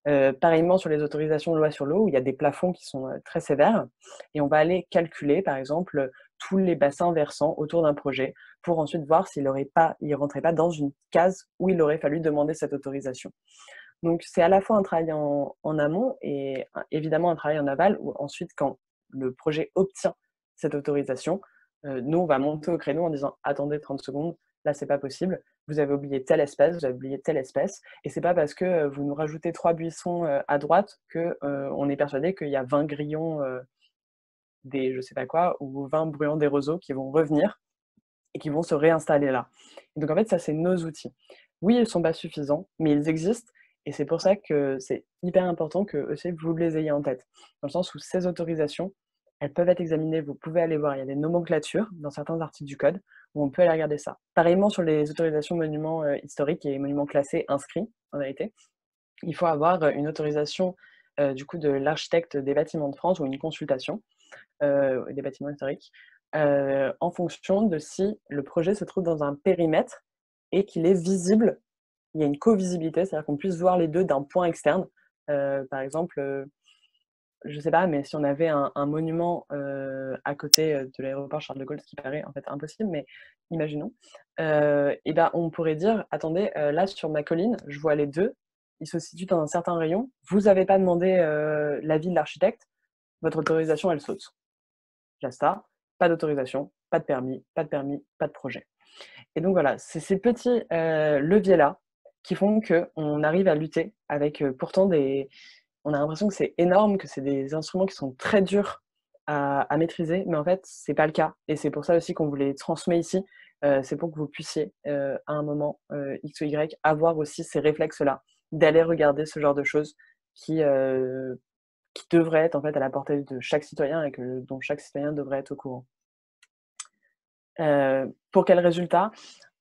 Pareillement sur les autorisations de loi sur l'eau, où il y a des plafonds qui sont très sévères, et on va aller calculer, par exemple, tous les bassins versants autour d'un projet pour ensuite voir s'il ne rentrait pas dans une case où il aurait fallu demander cette autorisation. Donc, c'est à la fois un travail en amont et évidemment un travail en aval où ensuite, quand le projet obtient cette autorisation, nous, on va monter au créneau en disant « Attendez 30 secondes, là, c'est pas possible. Vous avez oublié telle espèce, vous avez oublié telle espèce. Et c'est pas parce que vous nous rajoutez 3 buissons à droite qu'on est persuadé qu'il y a 20 grillons des je sais pas quoi ou 20 bruyants des roseaux qui vont revenir et qui vont se réinstaller là. Et donc en fait, ça, c'est nos outils. Oui, ils ne sont pas suffisants, mais ils existent et c'est pour ça que c'est hyper important que aussi vous les ayez en tête. Dans le sens où ces autorisations, elles peuvent être examinées, vous pouvez aller voir, il y a des nomenclatures dans certains articles du code où on peut aller regarder ça. Pareillement sur les autorisations monuments historiques et monuments classés inscrits, en réalité, il faut avoir une autorisation du coup de l'architecte des bâtiments de France ou une consultation des bâtiments historiques, en fonction de si le projet se trouve dans un périmètre et qu'il est visible. Il y a une co-visibilité, c'est-à-dire qu'on puisse voir les deux d'un point externe. Par exemple, je ne sais pas, mais si on avait un monument à côté de l'aéroport Charles de Gaulle, ce qui paraît en fait impossible, mais imaginons, et ben, on pourrait dire, attendez, là sur ma colline, je vois les deux, ils se situent dans un certain rayon, vous n'avez pas demandé l'avis de l'architecte, votre autorisation, elle saute. Jasta, pas d'autorisation, pas de permis, pas de permis, pas de projet. Et donc voilà, c'est ces petits leviers-là qui font qu'on arrive à lutter avec pourtant des... On a l'impression que c'est énorme, que c'est des instruments qui sont très durs à maîtriser, mais en fait, c'est pas le cas. Et c'est pour ça aussi qu'on vous les transmet ici. C'est pour que vous puissiez, à un moment X ou Y, avoir aussi ces réflexes-là, d'aller regarder ce genre de choses qui, qui devrait être en fait à la portée de chaque citoyen et dont chaque citoyen devrait être au courant. Pour quel résultat?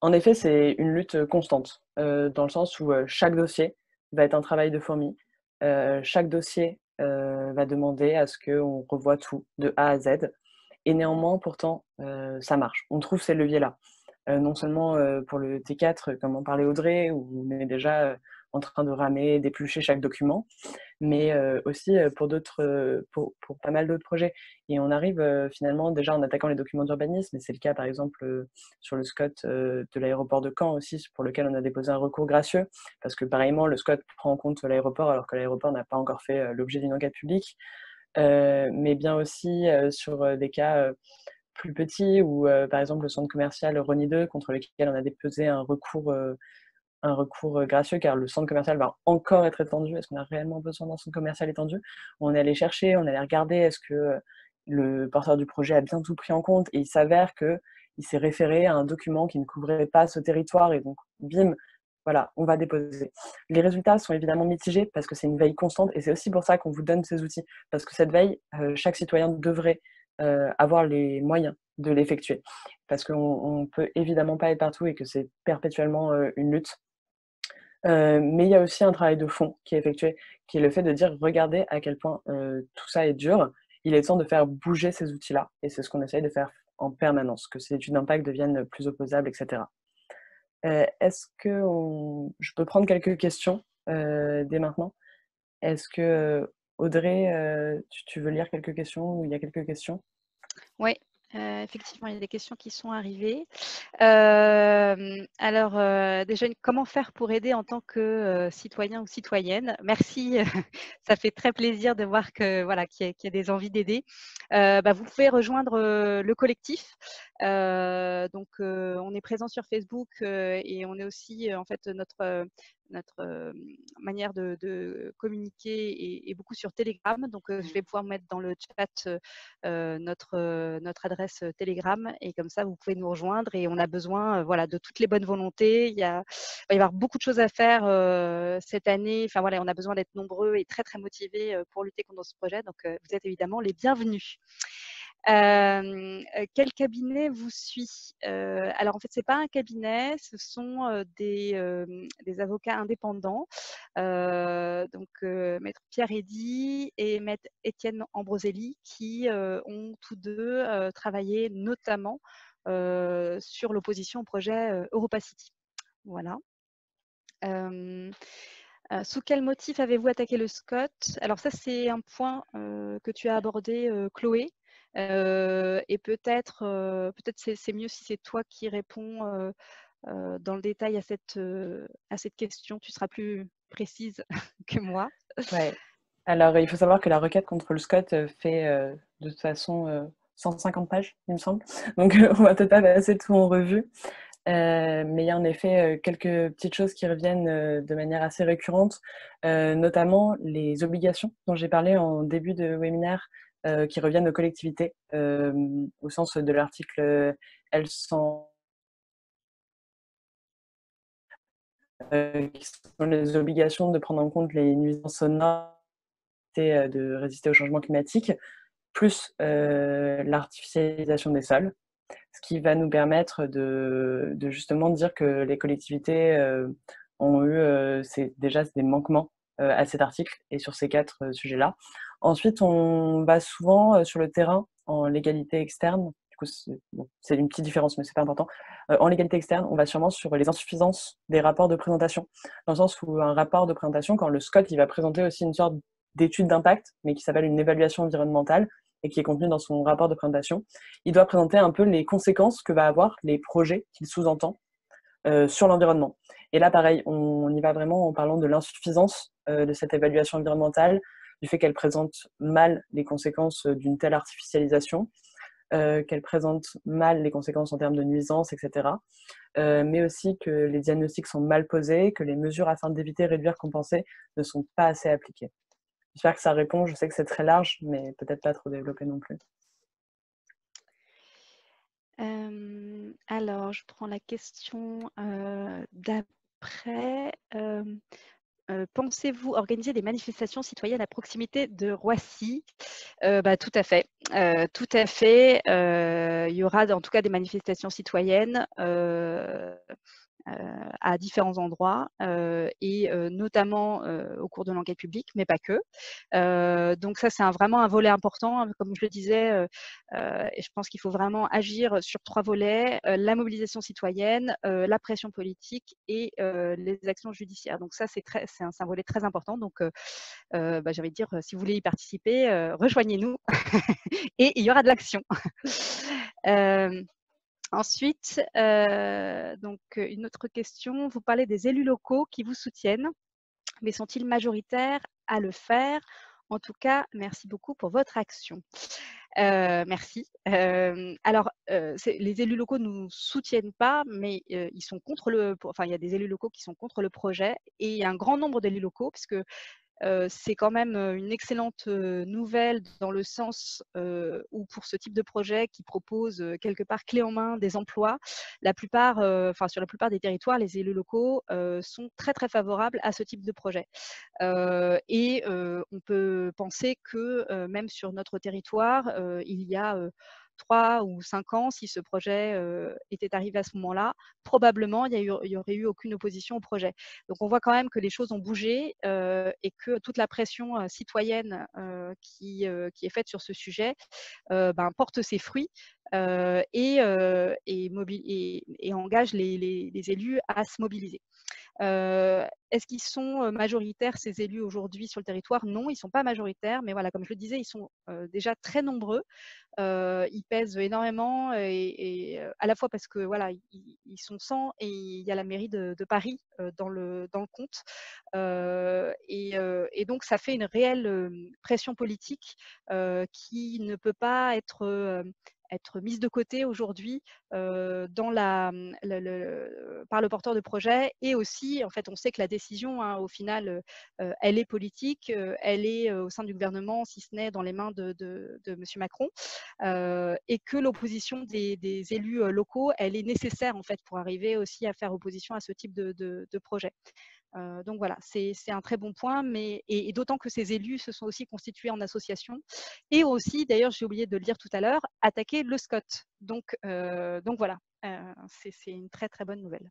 En effet, c'est une lutte constante, dans le sens où chaque dossier va être un travail de fourmi. Chaque dossier va demander à ce qu'on revoie tout de A à Z. Et néanmoins, pourtant, ça marche. On trouve ces leviers-là. Non seulement pour le T4, comme en parlait Audrey, où on est déjà en train de ramer, d'éplucher chaque document, mais aussi pour pas mal d'autres projets. Et on arrive finalement déjà en attaquant les documents d'urbanisme, et c'est le cas par exemple sur le SCOT de l'aéroport de Caen aussi, pour lequel on a déposé un recours gracieux, parce que pareillement le SCOT prend en compte l'aéroport alors que l'aéroport n'a pas encore fait l'objet d'une enquête publique, mais bien aussi sur des cas plus petits, ou par exemple le centre commercial Rony 2, contre lequel on a déposé un recours gracieux, car le centre commercial va encore être étendu. Est-ce qu'on a réellement besoin d'un centre commercial étendu? On est allé chercher, on est allé regarder, est-ce que le porteur du projet a bien tout pris en compte, et il s'avère qu'il s'est référé à un document qui ne couvrait pas ce territoire, et donc bim, voilà, on va déposer. Les résultats sont évidemment mitigés parce que c'est une veille constante, et c'est aussi pour ça qu'on vous donne ces outils, parce que cette veille, chaque citoyen devrait avoir les moyens de l'effectuer, parce qu'on ne peut évidemment pas être partout et que c'est perpétuellement une lutte. Mais il y a aussi un travail de fond qui est effectué, qui est le fait de dire: «Regardez à quel point, tout ça est dur. Il est temps de faire bouger ces outils-là», et c'est ce qu'on essaye de faire en permanence, que ces études d'impact deviennent plus opposables, et cetera. Est-ce que je peux prendre quelques questions, dès maintenant? Est-ce que, Audrey, tu veux lire quelques questions, ou il y a quelques questions? Oui, effectivement, il y a des questions qui sont arrivées. Alors, déjà, comment faire pour aider en tant que citoyen ou citoyenne? Merci, ça fait très plaisir de voir que voilà, qu'il y a des envies d'aider. Vous pouvez rejoindre le collectif. Donc, on est présent sur Facebook et on est aussi, en fait, notre manière de communiquer est beaucoup sur Telegram. Donc, je vais pouvoir mettre dans le chat notre adresse Telegram, et comme ça, vous pouvez nous rejoindre, et on a besoin voilà, de toutes les bonnes volontés. Il va y avoir beaucoup de choses à faire cette année. Enfin, voilà, on a besoin d'être nombreux et très, très motivés pour lutter contre ce projet. Donc, vous êtes évidemment les bienvenus. Quel cabinet vous suit? Alors en fait, c'est pas un cabinet, ce sont des avocats indépendants. Donc maître Pierre Eddy et maître Étienne Ambroselli, qui ont tous deux travaillé notamment sur l'opposition au projet Europa City. Voilà. Sous quel motif avez-vous attaqué le SCOT? Alors ça, c'est un point que tu as abordé, Chloé. Et peut-être c'est mieux si c'est toi qui réponds dans le détail à cette question. Tu seras plus précise que moi. Ouais. Alors, il faut savoir que la requête contre le SCOT fait de toute façon 150 pages, il me semble. Donc, on va peut-être pas passer tout en revue. Mais il y a en effet quelques petites choses qui reviennent de manière assez récurrente, notamment les obligations dont j'ai parlé en début de webinaire, qui reviennent aux collectivités, au sens de l'article L100, qui sont les obligations de prendre en compte les nuisances sonores, de résister au changement climatique, plus l'artificialisation des sols, ce qui va nous permettre de justement dire que les collectivités ont eu déjà des manquements à cet article et sur ces 4 sujets-là. Ensuite, on va souvent sur le terrain en légalité externe. Du coup, c'est une petite différence, mais c'est pas important. En légalité externe, on va sûrement sur les insuffisances des rapports de présentation, dans le sens où un rapport de présentation, quand le SCOT, il va présenter aussi une sorte d'étude d'impact, mais qui s'appelle une évaluation environnementale et qui est contenue dans son rapport de présentation, il doit présenter un peu les conséquences que va avoir les projets qu'il sous-entend sur l'environnement. Et là, pareil, on y va vraiment en parlant de l'insuffisance de cette évaluation environnementale, du fait qu'elle présente mal les conséquences d'une telle artificialisation, qu'elle présente mal les conséquences en termes de nuisances, etc. Mais aussi que les diagnostics sont mal posés, que les mesures afin d'éviter, réduire, compenser ne sont pas assez appliquées. J'espère que ça répond, je sais que c'est très large, mais peut-être pas trop développé non plus. Alors, je prends la question d'après. Pensez-vous organiser des manifestations citoyennes à proximité de Roissy? Tout à fait. Tout à fait. Il y aura en tout cas des manifestations citoyennes à différents endroits et notamment au cours de l'enquête publique, mais pas que. Donc ça, c'est vraiment un volet important, comme je le disais, et je pense qu'il faut vraiment agir sur 3 volets, la mobilisation citoyenne, la pression politique et les actions judiciaires. Donc ça, c'est un volet très important. Donc j'ai envie de dire, si vous voulez y participer, rejoignez-nous et il y aura de l'action. Ensuite, donc une autre question, vous parlez des élus locaux qui vous soutiennent, mais sont-ils majoritaires à le faire? En tout cas, merci beaucoup pour votre action. Merci. Alors, les élus locaux ne nous soutiennent pas, mais ils sont contre il y a des élus locaux qui sont contre le projet et il y a un grand nombre d'élus locaux, puisque c'est quand même une excellente nouvelle dans le sens où pour ce type de projet qui propose quelque part clé en main des emplois, sur la plupart des territoires, les élus locaux sont très très favorables à ce type de projet. Et on peut penser que même sur notre territoire, il y a 3 ou 5 ans, si ce projet était arrivé à ce moment-là, probablement il y aurait eu aucune opposition au projet. Donc on voit quand même que les choses ont bougé et que toute la pression citoyenne qui est faite sur ce sujet porte ses fruits et engage les élus à se mobiliser. Est-ce qu'ils sont majoritaires, ces élus, aujourd'hui sur le territoire? Non, ils ne sont pas majoritaires, mais voilà, comme je le disais, ils sont déjà très nombreux. Ils pèsent énormément à la fois parce que voilà, ils sont 100 et il y a la mairie de Paris dans le compte. Et donc, ça fait une réelle pression politique qui ne peut pas être mise de côté aujourd'hui par le porteur de projet. Et aussi, en fait, on sait que la décision, hein, au final, elle est politique, elle est au sein du gouvernement, si ce n'est dans les mains de M. Macron, et que l'opposition des élus locaux, elle est nécessaire en fait pour arriver aussi à faire opposition à ce type de projet. Donc voilà, c'est un très bon point, et d'autant que ces élus se sont aussi constitués en association et aussi, d'ailleurs, j'ai oublié de le dire tout à l'heure, attaquer le SCOT. Donc voilà, c'est une très très bonne nouvelle.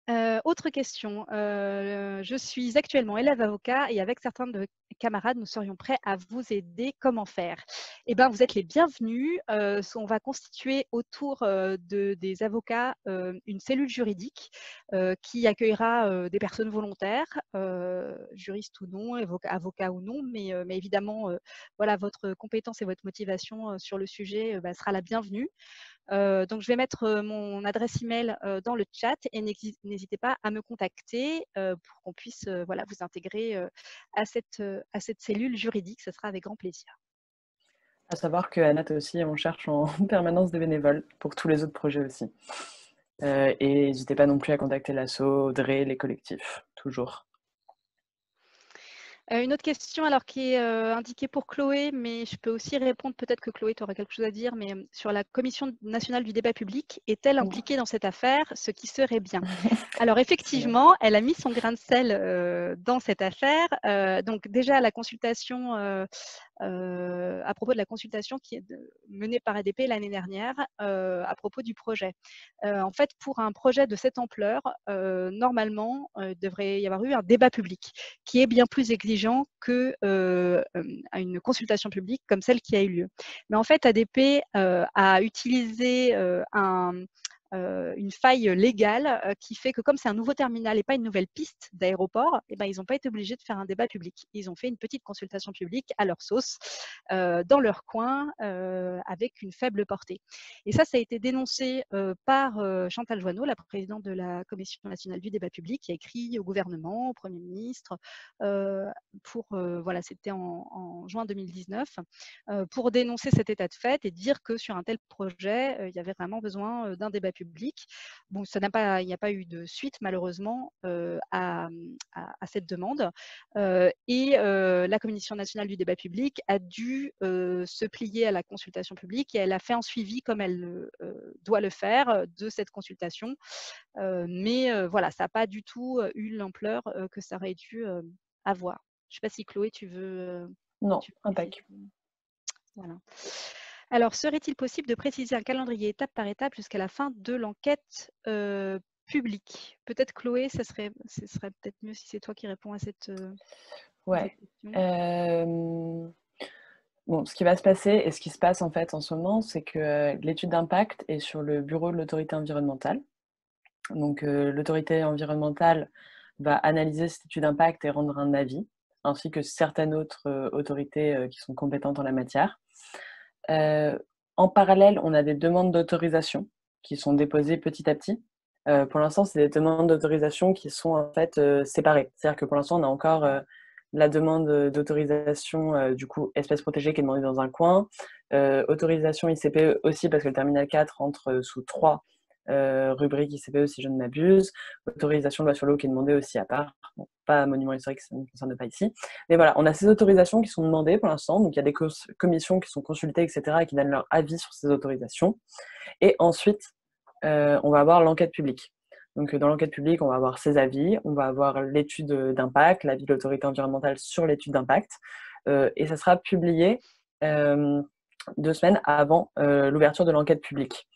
Autre question. Je suis actuellement élève avocat et avec certains de mes camarades, nous serions prêts à vous aider. Comment faire? Eh bien, vous êtes les bienvenus. On va constituer autour des avocats une cellule juridique qui accueillera des personnes volontaires, juristes ou non, avocats ou non, mais évidemment, voilà, votre compétence et votre motivation sur le sujet sera la bienvenue. Donc, je vais mettre mon adresse email dans le chat et n'hésitez pas à me contacter pour qu'on puisse voilà, vous intégrer à cette cellule juridique. Ce sera avec grand plaisir. À savoir qu'à Nat aussi, on cherche en permanence des bénévoles pour tous les autres projets aussi. Et n'hésitez pas non plus à contacter l'asso, Audrey, les collectifs, toujours. Une autre question alors qui est indiquée pour Chloé, mais je peux aussi répondre, peut-être que Chloé, tu auras quelque chose à dire, mais sur la Commission nationale du débat public, est-elle impliquée dans cette affaire, ce qui serait bien? Alors effectivement, elle a mis son grain de sel dans cette affaire. Donc déjà, la consultation, à propos de la consultation qui est menée par ADP l'année dernière à propos du projet. En fait, pour un projet de cette ampleur, normalement, il devrait y avoir eu un débat public qui est bien plus exigeant qu'une consultation publique comme celle qui a eu lieu. Mais en fait, ADP a utilisé une faille légale qui fait que comme c'est un nouveau terminal et pas une nouvelle piste d'aéroport, eh ben, ils n'ont pas été obligés de faire un débat public. Ils ont fait une petite consultation publique à leur sauce, dans leur coin, avec une faible portée. Et ça a été dénoncé par Chantal Joanneau, la présidente de la Commission nationale du débat public, qui a écrit au gouvernement, au Premier ministre, voilà, c'était en juin 2019, pour dénoncer cet état de fait et dire que sur un tel projet, il y avait vraiment besoin d'un débat public. Bon, il n'y a pas eu de suite malheureusement à cette demande. Et la Commission nationale du débat public a dû se plier à la consultation publique et elle a fait un suivi comme elle doit le faire de cette consultation. Mais voilà, ça n'a pas du tout eu l'ampleur que ça aurait dû avoir. Je ne sais pas si Chloé, tu veux… Non, impec. Voilà. Alors, serait-il possible de préciser un calendrier étape par étape jusqu'à la fin de l'enquête publique? Peut-être Chloé, ce serait peut-être mieux si c'est toi qui réponds à cette question. Bon, ce qui va se passer et ce qui se passe en fait en ce moment, c'est que l'étude d'impact est sur le bureau de l'autorité environnementale. Donc, l'autorité environnementale va analyser cette étude d'impact et rendre un avis, ainsi que certaines autres autorités qui sont compétentes en la matière. En parallèle, on a des demandes d'autorisation qui sont déposées petit à petit. Pour l'instant, c'est des demandes d'autorisation qui sont en fait séparées. C'est-à-dire que pour l'instant, on a encore la demande d'autorisation du coup espèce protégée qui est demandée dans un coin, autorisation ICPE aussi parce que le terminal 4 entre sous 3 rubrique ICPE si je ne m'abuse, autorisation loi sur l'eau qui est demandée aussi à part, bon, pas monument historique, ça ne me concerne pas ici. Mais voilà, on a ces autorisations qui sont demandées pour l'instant, donc il y a des commissions qui sont consultées, etc., et qui donnent leur avis sur ces autorisations. Et ensuite, on va avoir l'enquête publique. Donc dans l'enquête publique, on va avoir ces avis, on va avoir l'étude d'impact, l'avis de l'autorité environnementale sur l'étude d'impact, et ça sera publié 2 semaines avant l'ouverture de l'enquête publique.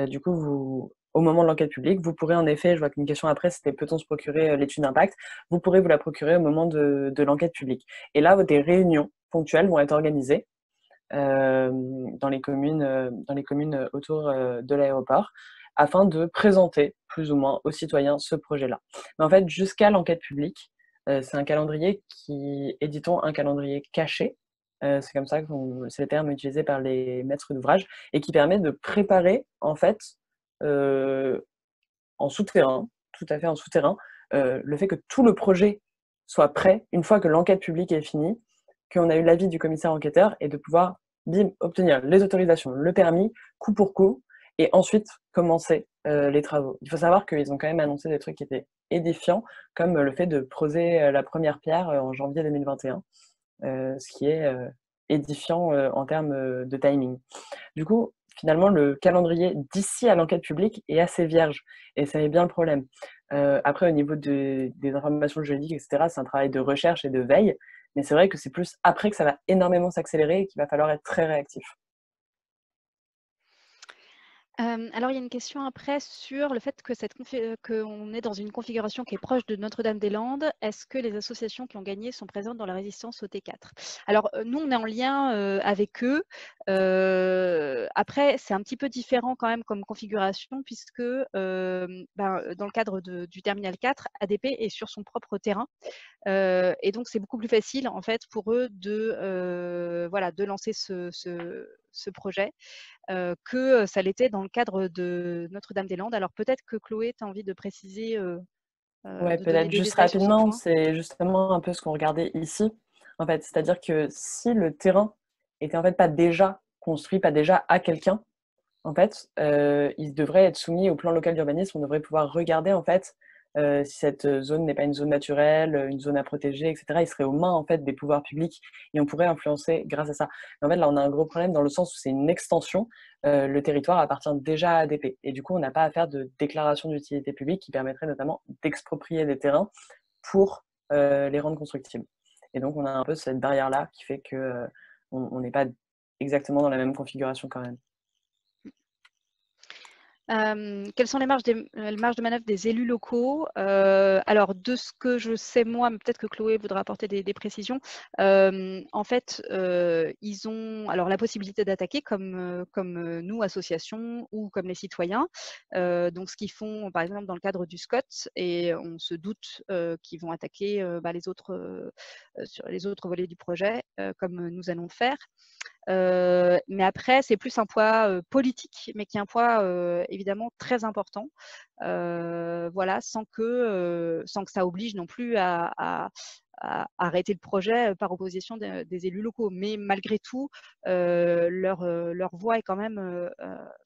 Du coup, au moment de l'enquête publique, vous pourrez en effet, je vois qu'une question après, c'était peut-on se procurer l'étude d'impact, vous pourrez vous la procurer au moment de l'enquête publique. Et là, des réunions ponctuelles vont être organisées dans les communes autour de l'aéroport, afin de présenter plus ou moins aux citoyens ce projet-là. Mais en fait, jusqu'à l'enquête publique, c'est un calendrier qui est, dit-on, un calendrier caché. C'est comme ça que c'est le terme utilisé par les maîtres d'ouvrage et qui permet de préparer, en fait, en souterrain, tout à fait en souterrain, le fait que tout le projet soit prêt une fois que l'enquête publique est finie, qu'on a eu l'avis du commissaire enquêteur et de pouvoir, bim, obtenir les autorisations, le permis, coup pour coup, et ensuite commencer les travaux. Il faut savoir qu'ils ont quand même annoncé des trucs qui étaient édifiants, comme le fait de poser la première pierre en janvier 2021, ce qui est édifiant en termes de timing. Du coup, finalement, le calendrier d'ici à l'enquête publique est assez vierge, et ça met bien le problème. Après, au niveau des informations juridiques, etc., c'est un travail de recherche et de veille, mais c'est vrai que c'est plus après que ça va énormément s'accélérer et qu'il va falloir être très réactif. Alors, il y a une question après sur le fait que qu'on est dans une configuration qui est proche de Notre-Dame-des-Landes. Est-ce que les associations qui ont gagné sont présentes dans la résistance au T4? Alors, nous, on est en lien avec eux. Après, c'est un petit peu différent quand même comme configuration puisque dans le cadre du Terminal 4, ADP est sur son propre terrain. Et donc, c'est beaucoup plus facile en fait pour eux de lancer ce projet. Que ça l'était dans le cadre de Notre-Dame-des-Landes. Alors peut-être que Chloé, tu as envie de préciser, Ouais, de donner peut-être des juste détails sur ce rapidement, point. c'est justement un peu ce qu'on regardait ici, en fait. C'est-à-dire que si le terrain était en fait pas déjà construit, pas déjà à quelqu'un, en fait, il devrait être soumis au plan local d'urbanisme. On devrait pouvoir regarder, en fait, si cette zone n'est pas une zone naturelle, une zone à protéger, et cetera. Il serait aux mains, en fait, des pouvoirs publics et on pourrait influencer grâce à ça. Mais en fait, là, on a un gros problème dans le sens où c'est une extension. Le territoire appartient déjà à ADP et du coup, on n'a pas à faire de déclaration d'utilité publique qui permettrait notamment d'exproprier des terrains pour les rendre constructibles. Et donc, on a un peu cette barrière-là qui fait que on n'est pas exactement dans la même configuration quand même. Quelles sont les marges de manœuvre des élus locaux? Alors, de ce que je sais moi, mais peut-être que Chloé voudra apporter des précisions. En fait, ils ont alors la possibilité d'attaquer comme nous, associations, ou comme les citoyens. Donc, ce qu'ils font, par exemple, dans le cadre du SCOT, et on se doute qu'ils vont attaquer sur les autres volets du projet, comme nous allons le faire. Mais après, c'est plus un poids politique, mais qui est un poids évidemment très important. Voilà, sans que ça oblige non plus à arrêter le projet par opposition des élus locaux. Mais malgré tout, leur voix est quand même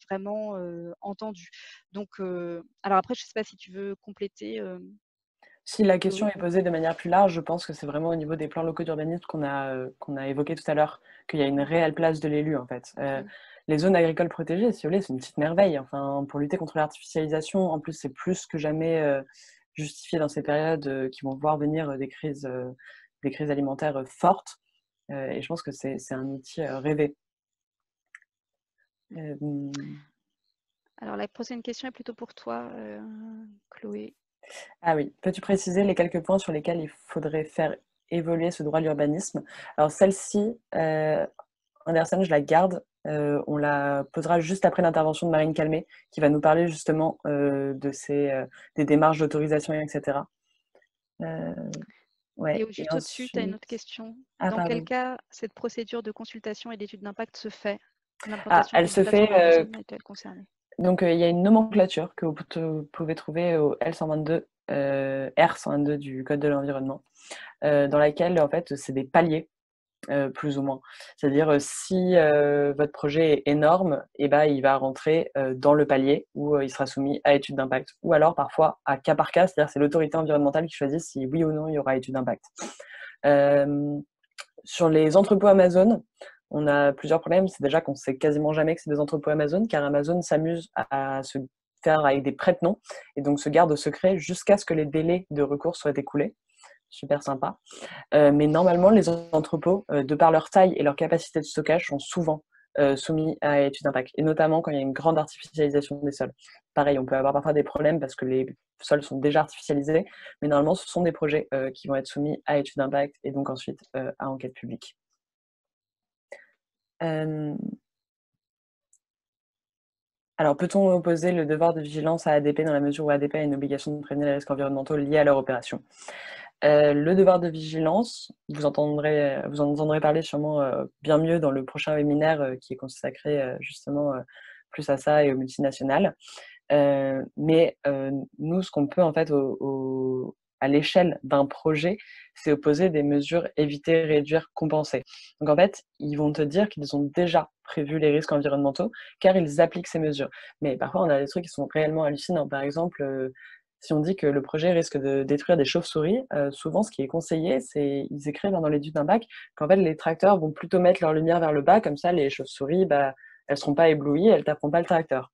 vraiment entendue. Donc, alors après, je ne sais pas si tu veux compléter. Si la question Chloé. est posée de manière plus large, je pense que c'est vraiment au niveau des plans locaux d'urbanisme qu'on a évoqué tout à l'heure, qu'il y a une réelle place de l'élu en fait. Les zones agricoles protégées, si vous voulez, c'est une petite merveille. Enfin, pour lutter contre l'artificialisation, en plus, c'est plus que jamais justifié dans ces périodes qui vont voir venir des crises alimentaires fortes. Et je pense que c'est un outil rêvé. Alors la prochaine question est plutôt pour toi, Chloé. Ah oui, peux-tu préciser les quelques points sur lesquels il faudrait faire évoluer ce droit de l'urbanisme? Alors celle-ci, Anderson, je la garde. On la posera juste après l'intervention de Marine Calmet, qui va nous parler justement des démarches d'autorisation, etc. Ouais. Et Et juste au-dessus, tu as une ensuite... autre question. Ah, Dans quel pardon. cas cette procédure de consultation et d'étude d'impact se fait? Ah, L'implantation elle d'une se fait... plateforme d'enregistrement est-elle concernée? donc, il y a une nomenclature que vous pouvez trouver au L122, R122 du Code de l'environnement, dans laquelle, en fait, c'est des paliers. Plus ou moins. C'est-à-dire, si votre projet est énorme, et ben, il va rentrer dans le palier où il sera soumis à étude d'impact. Ou alors parfois à cas par cas, c'est-à-dire c'est l'autorité environnementale qui choisit si oui ou non il y aura étude d'impact. Sur les entrepôts Amazon, on a plusieurs problèmes. C'est déjà qu'on ne sait quasiment jamais que c'est des entrepôts Amazon, car Amazon s'amuse à se faire avec des prête-noms et donc se garde au secret jusqu'à ce que les délais de recours soient écoulés. Super sympa. Mais normalement, les entrepôts, de par leur taille et leur capacité de stockage, sont souvent soumis à étude d'impact, et notamment quand il y a une grande artificialisation des sols. Pareil, on peut avoir parfois des problèmes parce que les sols sont déjà artificialisés, mais normalement, ce sont des projets qui vont être soumis à étude d'impact et donc ensuite à enquête publique. Alors, peut-on opposer le devoir de vigilance à ADP dans la mesure où ADP a une obligation de prévenir les risques environnementaux liés à leur opération? Le devoir de vigilance, vous en entendrez parler sûrement bien mieux dans le prochain webinaire qui est consacré justement plus à ça et aux multinationales. Mais nous, ce qu'on peut en fait à l'échelle d'un projet, c'est opposer des mesures éviter, réduire, compenser. Donc en fait, ils vont te dire qu'ils ont déjà prévu les risques environnementaux car ils appliquent ces mesures. Mais parfois, on a des trucs qui sont réellement hallucinants. Par exemple, si on dit que le projet risque de détruire des chauves-souris, souvent ce qui est conseillé, c'est ils écrivent dans l'étude d'impact qu'en fait les tracteurs vont plutôt mettre leur lumière vers le bas, comme ça les chauves-souris, elles seront pas éblouies, elles taperont pas le tracteur.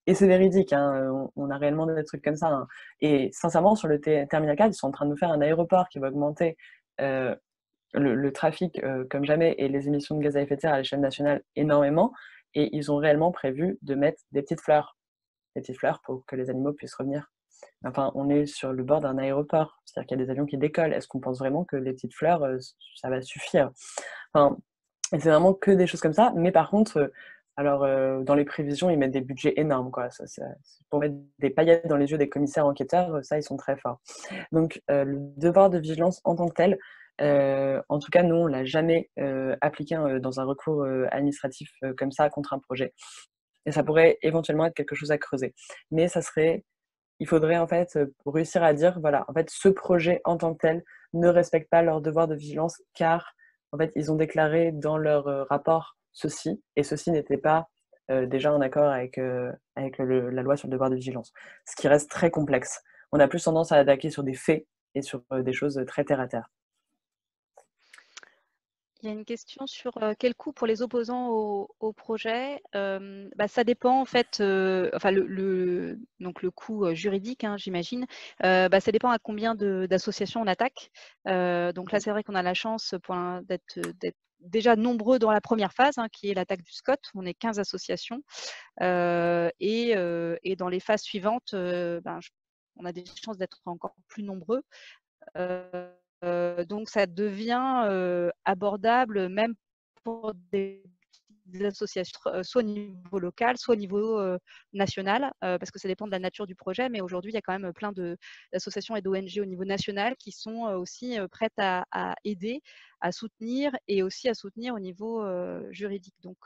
Et c'est véridique, hein, on a réellement des trucs comme ça. Hein. Et sincèrement, sur le Terminal 4, ils sont en train de nous faire un aéroport qui va augmenter le trafic comme jamais et les émissions de gaz à effet de serre à l'échelle nationale énormément. et ils ont réellement prévu de mettre des petites fleurs pour que les animaux puissent revenir. Enfin, on est sur le bord d'un aéroport, c'est-à-dire qu'il y a des avions qui décollent. Est-ce qu'on pense vraiment que les petites fleurs, ça va suffire? Enfin, et c'est vraiment que des choses comme ça. Mais par contre, dans les prévisions, ils mettent des budgets énormes, quoi. Pour mettre des paillettes dans les yeux des commissaires enquêteurs, ça, ils sont très forts. Donc, le devoir de vigilance en tant que tel, en tout cas, nous, on l'a jamais appliqué dans un recours administratif comme ça contre un projet. Et ça pourrait éventuellement être quelque chose à creuser. Mais il faudrait en fait réussir à dire, voilà, en fait, ce projet en tant que tel ne respecte pas leur devoir de vigilance car en fait, ils ont déclaré dans leur rapport ceci, et ceci n'était pas déjà en accord avec la loi sur le devoir de vigilance. Ce qui reste très complexe. On a plus tendance à attaquer sur des faits et sur des choses très terre à terre. Il y a une question sur quel coût pour les opposants au projet. Ça dépend en fait, enfin donc le coût juridique, hein, j'imagine. Ça dépend à combien d'associations on attaque. Donc là, c'est vrai qu'on a la chance d'être déjà nombreux dans la première phase, hein, qui est l'attaque du SCOT. On est 15 associations. Et dans les phases suivantes, on a des chances d'être encore plus nombreux. Donc ça devient abordable même pour des associations, soit au niveau local, soit au niveau national, parce que ça dépend de la nature du projet. Mais aujourd'hui, il y a quand même plein d'associations et d'ONG au niveau national qui sont aussi prêtes à aider, à soutenir et aussi à soutenir au niveau juridique. Donc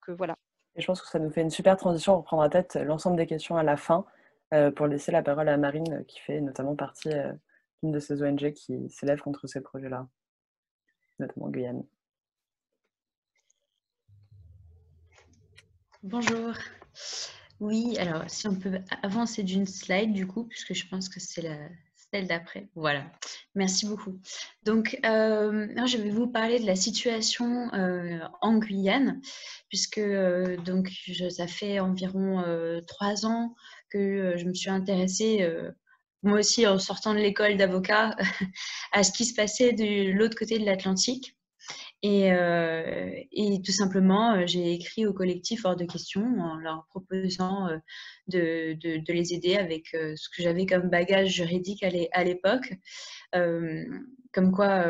voilà. Et je pense que ça nous fait une super transition. On reprendra peut-être l'ensemble des questions à la fin pour laisser la parole à Marine, qui fait notamment partie d'une de ces ONG qui s'élève contre ces projets-là, notamment en Guyane. Bonjour. Oui, alors si on peut avancer d'une slide du coup, puisque je pense que c'est celle d'après. Voilà, merci beaucoup. Donc, je vais vous parler de la situation en Guyane, puisque ça fait environ 3 ans que je me suis intéressée, moi aussi en sortant de l'école d'avocat, à ce qui se passait de l'autre côté de l'Atlantique. Et tout simplement, j'ai écrit au collectif Hors de Question en leur proposant de les aider avec ce que j'avais comme bagage juridique à l'époque. Comme quoi,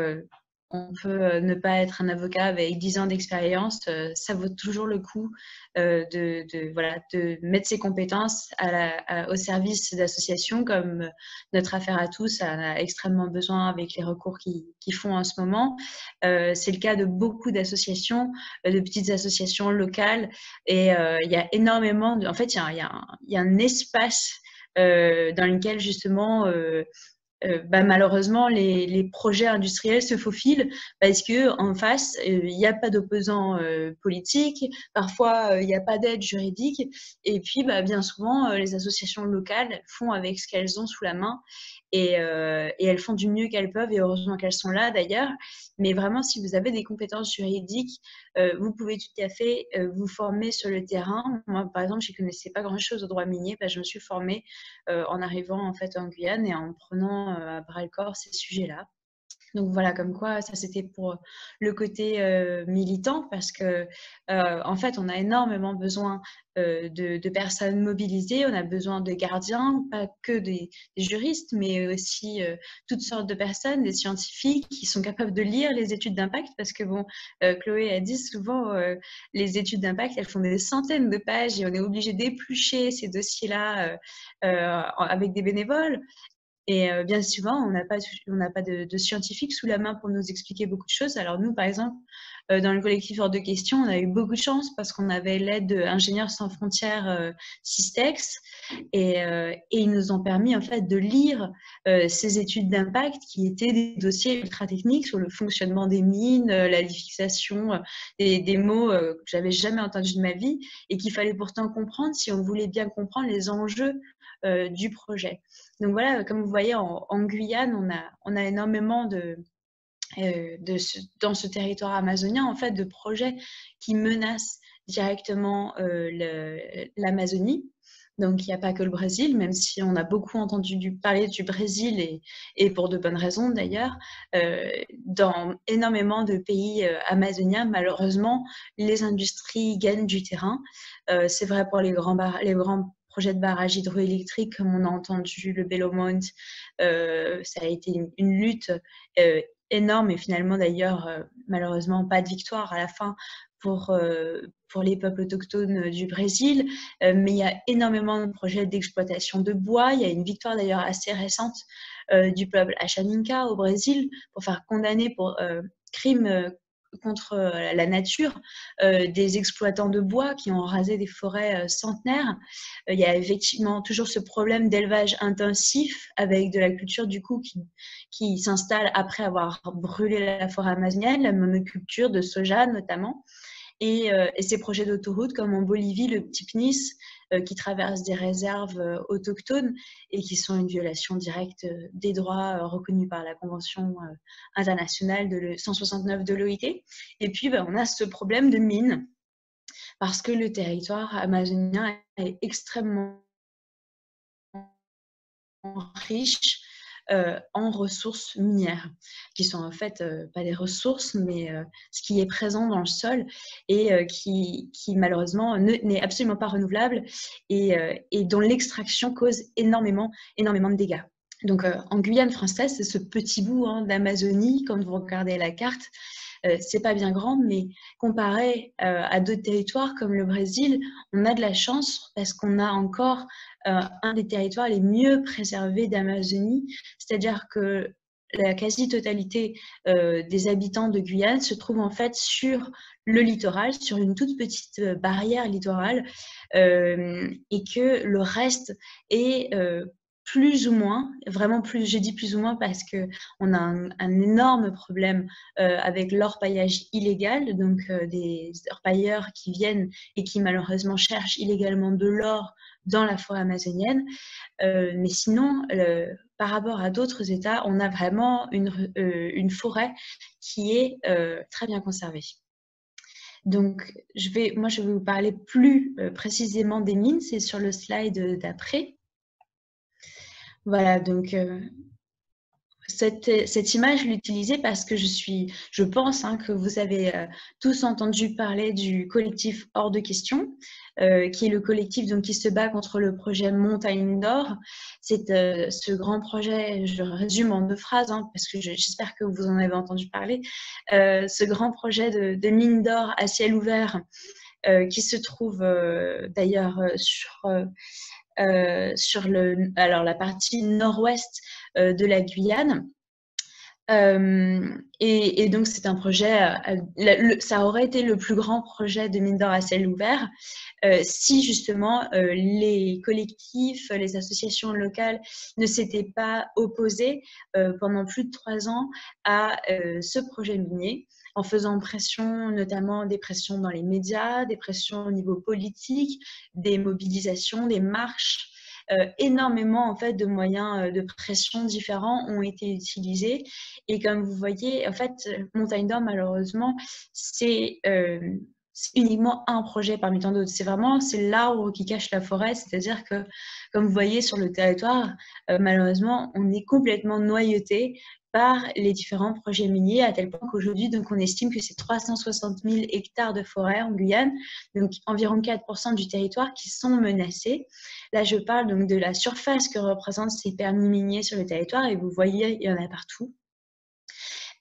on peut ne pas être un avocat avec 10 ans d'expérience, ça vaut toujours le coup de mettre ses compétences au service d'associations comme notre affaire à tous en a extrêmement besoin avec les recours qu'ils font en ce moment. C'est le cas de beaucoup d'associations, de petites associations locales, et il y a énormément en fait, il y a un espace dans lequel justement malheureusement, les projets industriels se faufilent parce que en face, il n'y a pas d'opposants politiques, parfois il n'y a pas d'aide juridique, et puis bien souvent, les associations locales font avec ce qu'elles ont sous la main, et elles font du mieux qu'elles peuvent, et heureusement qu'elles sont là d'ailleurs. Mais vraiment, si vous avez des compétences juridiques, vous pouvez tout à fait vous former sur le terrain. Moi, par exemple, je ne connaissais pas grand-chose au droit minier, je me suis formée en arrivant en fait en Guyane et en prenant à bras-le-corps ces sujets-là. Donc voilà, comme quoi, ça c'était pour le côté militant, parce que en fait, on a énormément besoin de personnes mobilisées, on a besoin de gardiens, pas que des juristes, mais aussi toutes sortes de personnes, des scientifiques qui sont capables de lire les études d'impact, parce que bon, Chloé a dit souvent, les études d'impact, elles font des centaines de pages et on est obligé d'éplucher ces dossiers-là avec des bénévoles. Et bien souvent, on n'a pas de scientifiques sous la main pour nous expliquer beaucoup de choses. Alors nous, par exemple, dans le collectif Hors de Question, on a eu beaucoup de chance parce qu'on avait l'aide d'Ingénieurs sans frontières Systex, et ils nous ont permis en fait de lire ces études d'impact qui étaient des dossiers ultra techniques sur le fonctionnement des mines, la fixation des mots que j'avais jamais entendus de ma vie et qu'il fallait pourtant comprendre si on voulait bien comprendre les enjeux du projet. Donc voilà, comme vous voyez, en Guyane, on a énormément dans ce territoire amazonien, en fait, de projets qui menacent directement l'Amazonie. Donc, il n'y a pas que le Brésil, même si on a beaucoup entendu parler du Brésil et pour de bonnes raisons d'ailleurs. Dans énormément de pays amazoniens, malheureusement, les industries gagnent du terrain. C'est vrai pour les grands projets de barrages hydroélectriques, comme on a entendu le Belo Monte. Ça a été une lutte énorme et finalement d'ailleurs, malheureusement, pas de victoire à la fin pour les peuples autochtones du Brésil, mais il y a énormément de projets d'exploitation de bois. Il y a une victoire d'ailleurs assez récente du peuple Achaninka au Brésil pour faire condamner pour crimes contre la nature des exploitants de bois qui ont rasé des forêts centenaires. Il y a effectivement toujours ce problème d'élevage intensif avec de la culture du coup qui s'installe après avoir brûlé la forêt amazonienne, la monoculture de soja notamment. Et ces projets d'autoroute comme en Bolivie, le Petit Pnis, qui traversent des réserves autochtones et qui sont une violation directe des droits reconnus par la Convention internationale de 169 de l'OIT. Et puis, on a ce problème de mines, parce que le territoire amazonien est extrêmement riche en ressources minières, qui sont en fait pas des ressources, mais ce qui est présent dans le sol et qui malheureusement n'est absolument pas renouvelable et dont l'extraction cause énormément de dégâts. Donc en Guyane française, c'est ce petit bout d'Amazonie, quand vous regardez la carte, c'est pas bien grand, mais comparé à d'autres territoires comme le Brésil, on a de la chance parce qu'on a encore un des territoires les mieux préservés d'Amazonie, c'est-à-dire que la quasi-totalité des habitants de Guyane se trouve en fait sur le littoral, sur une toute petite barrière littorale, et que le reste est plus ou moins, vraiment plus, je dis plus ou moins parce qu'on a un énorme problème avec l'orpaillage illégal, donc des orpailleurs qui viennent et qui malheureusement cherchent illégalement de l'or dans la forêt amazonienne. Mais sinon, par rapport à d'autres États, on a vraiment une forêt qui est très bien conservée. Donc, je vais vous parler plus précisément des mines, c'est sur le slide d'après. Voilà, donc cette image, je l'ai utilisée parce que je pense que vous avez tous entendu parler du collectif Hors de Question, qui est le collectif donc, qui se bat contre le projet Montagne d'Or. C'est ce grand projet, je résume en 2 phrases, parce que j'espère que vous en avez entendu parler, ce grand projet de mine d'or à ciel ouvert qui se trouve d'ailleurs sur la partie nord-ouest de la Guyane. Et donc, c'est un projet, ça aurait été le plus grand projet de mine d'or à ciel ouvert si justement les collectifs, les associations locales ne s'étaient pas opposés pendant plus de 3 ans à ce projet minier, en faisant pression, notamment des pressions dans les médias, des pressions au niveau politique, des mobilisations, des marches. Énormément en fait de moyens de pression différents ont été utilisés et comme vous voyez en fait Montagne d'Or malheureusement c'est uniquement un projet parmi tant d'autres. C'est l'arbre qui cache la forêt, c'est-à-dire que comme vous voyez sur le territoire malheureusement on est complètement noyauté par les différents projets miniers, à tel point qu'aujourd'hui, donc, on estime que c'est 360 000 hectares de forêt en Guyane, donc environ 4% du territoire qui sont menacés. Là, je parle donc de la surface que représentent ces permis miniers sur le territoire, et vous voyez, il y en a partout.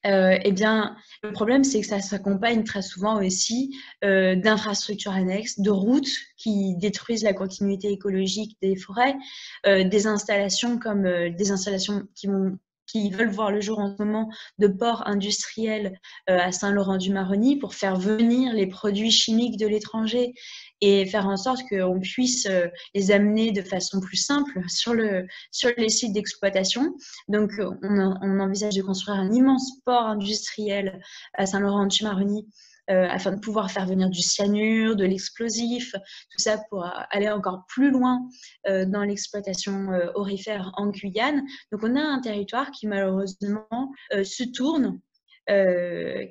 Eh bien, le problème, c'est que ça s'accompagne très souvent aussi d'infrastructures annexes, de routes qui détruisent la continuité écologique des forêts, des installations comme des installations qui veulent voir le jour en ce moment de ports industriels à Saint-Laurent-du-Maroni pour faire venir les produits chimiques de l'étranger et faire en sorte qu'on puisse les amener de façon plus simple sur les sites d'exploitation. Donc, on envisage de construire un immense port industriel à Saint-Laurent-du-Maroni afin de pouvoir faire venir du cyanure, de l'explosif, tout ça pour aller encore plus loin dans l'exploitation aurifère en Guyane. Donc, on a un territoire qui malheureusement se tourne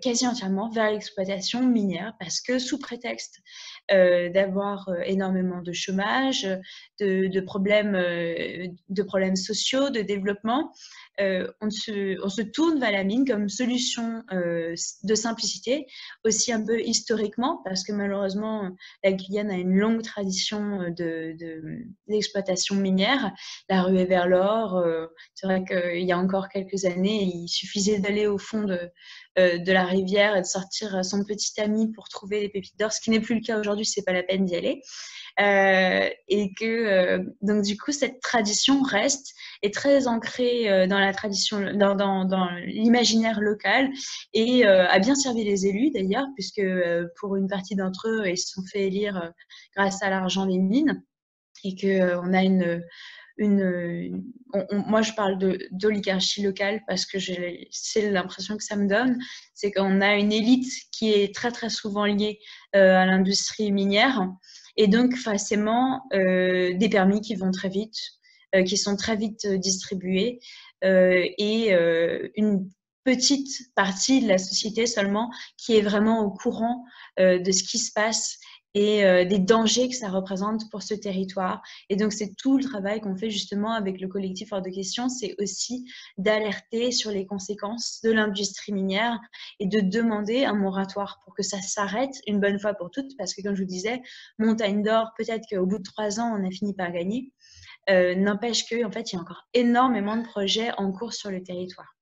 quasi entièrement vers l'exploitation minière parce que sous prétexte d'avoir énormément de chômage, de problèmes sociaux, de développement, on se tourne vers la mine comme solution de simplicité, aussi un peu historiquement, parce que malheureusement, la Guyane a une longue tradition d'exploitation minière. La ruée vers l'or, c'est vrai qu'il y a encore quelques années, il suffisait d'aller au fond de la rivière et de sortir son petit ami pour trouver les pépites d'or, ce qui n'est plus le cas aujourd'hui, c'est pas la peine d'y aller. Et que donc du coup cette tradition est très ancrée dans la tradition, dans l'imaginaire local et a bien servi les élus d'ailleurs, puisque pour une partie d'entre eux, ils se sont fait élire grâce à l'argent des mines et qu'on a moi je parle d'oligarchie locale parce que c'est l'impression que ça me donne, c'est qu'on a une élite qui est très très souvent liée à l'industrie minière et donc forcément des permis qui vont très vite, qui sont très vite distribués et une petite partie de la société seulement qui est vraiment au courant de ce qui se passe et des dangers que ça représente pour ce territoire. Et donc, c'est tout le travail qu'on fait justement avec le collectif Hors de Question, c'est aussi d'alerter sur les conséquences de l'industrie minière et de demander un moratoire pour que ça s'arrête une bonne fois pour toutes, parce que comme je vous disais, Montagne d'Or, peut-être qu'au bout de 3 ans, on a fini par gagner. N'empêche qu'en fait, il y a encore énormément de projets en cours sur le territoire.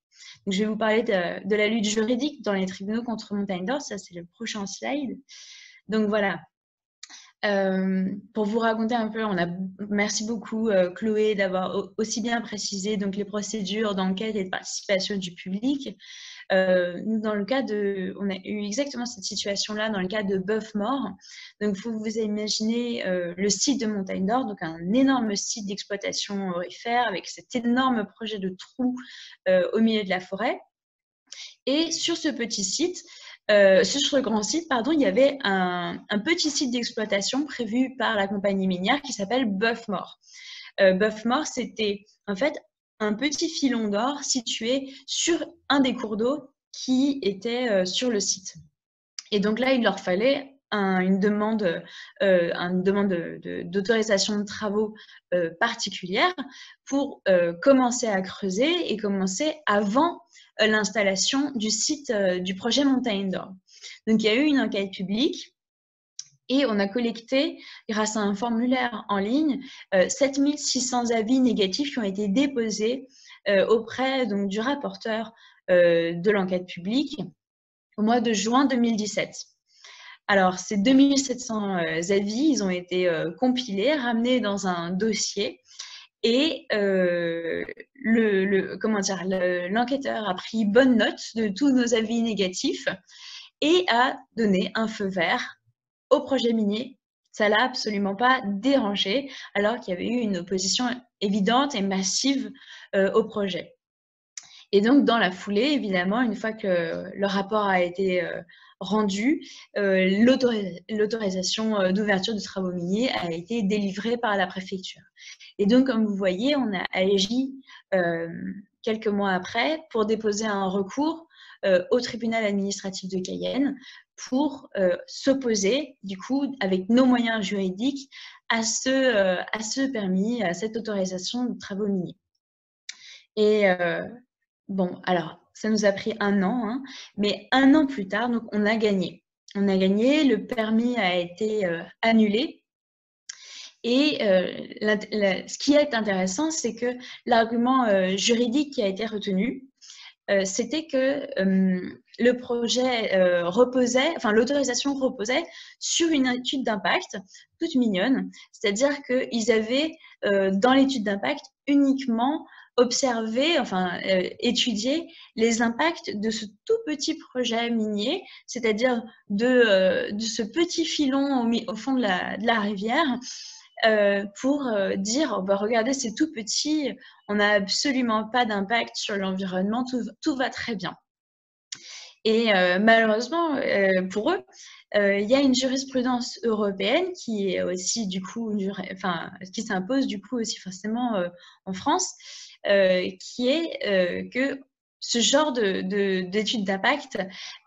Donc, je vais vous parler de la lutte juridique dans les tribunaux contre Montagne d'Or. Ça, c'est le prochain slide. Donc, voilà. Pour vous raconter un peu, merci beaucoup Chloé d'avoir aussi bien précisé donc, les procédures d'enquête et de participation du public. Nous, on a eu exactement cette situation-là dans le cas de Bœuf Mort. Donc, vous imaginez le site de Montagne d'Or, donc un énorme site d'exploitation aurifère avec cet énorme projet de trou au milieu de la forêt. Et sur ce petit site, sur le grand site, pardon, il y avait un petit site d'exploitation prévu par la compagnie minière qui s'appelle Bœuf Mort. Bœuf Mort, c'était en fait un petit filon d'or situé sur un des cours d'eau qui était sur le site. Et donc là, il leur fallait une demande d'autorisation de travaux particulière pour commencer à creuser et commencer avant l'installation du site du projet Montagne d'Or. Donc, il y a eu une enquête publique et on a collecté, grâce à un formulaire en ligne, 7600 avis négatifs qui ont été déposés auprès donc, du rapporteur de l'enquête publique au mois de juin 2017. Alors, ces 2700 avis, ils ont été compilés, ramenés dans un dossier et l'enquêteur a pris bonne note de tous nos avis négatifs et a donné un feu vert au projet minier. Ça ne l'a absolument pas dérangé, alors qu'il y avait eu une opposition évidente et massive au projet. Et donc, dans la foulée, évidemment, une fois que le rapport a été rendu, l'autorisation d'ouverture de travaux miniers a été délivrée par la préfecture. Et donc, comme vous voyez, on a agi quelques mois après pour déposer un recours au tribunal administratif de Cayenne pour s'opposer, du coup, avec nos moyens juridiques, à ce permis, à cette autorisation de travaux miniers. Et bon, alors, ça nous a pris 1 an, hein, mais 1 an plus tard, donc, on a gagné. On a gagné, le permis a été annulé. Et ce qui est intéressant, c'est que l'argument juridique qui a été retenu, c'était que le projet l'autorisation reposait sur une étude d'impact toute mignonne, c'est-à-dire qu'ils avaient dans l'étude d'impact uniquement étudié les impacts de ce tout petit projet minier, c'est-à-dire de ce petit filon au fond de la rivière, pour dire, regardez, c'est tout petit, on n'a absolument pas d'impact sur l'environnement, tout va très bien. Et malheureusement, pour eux, il y a une jurisprudence européenne qui est aussi du coup, qui s'impose du coup aussi forcément en France, qui est que ce genre d'étude d'impact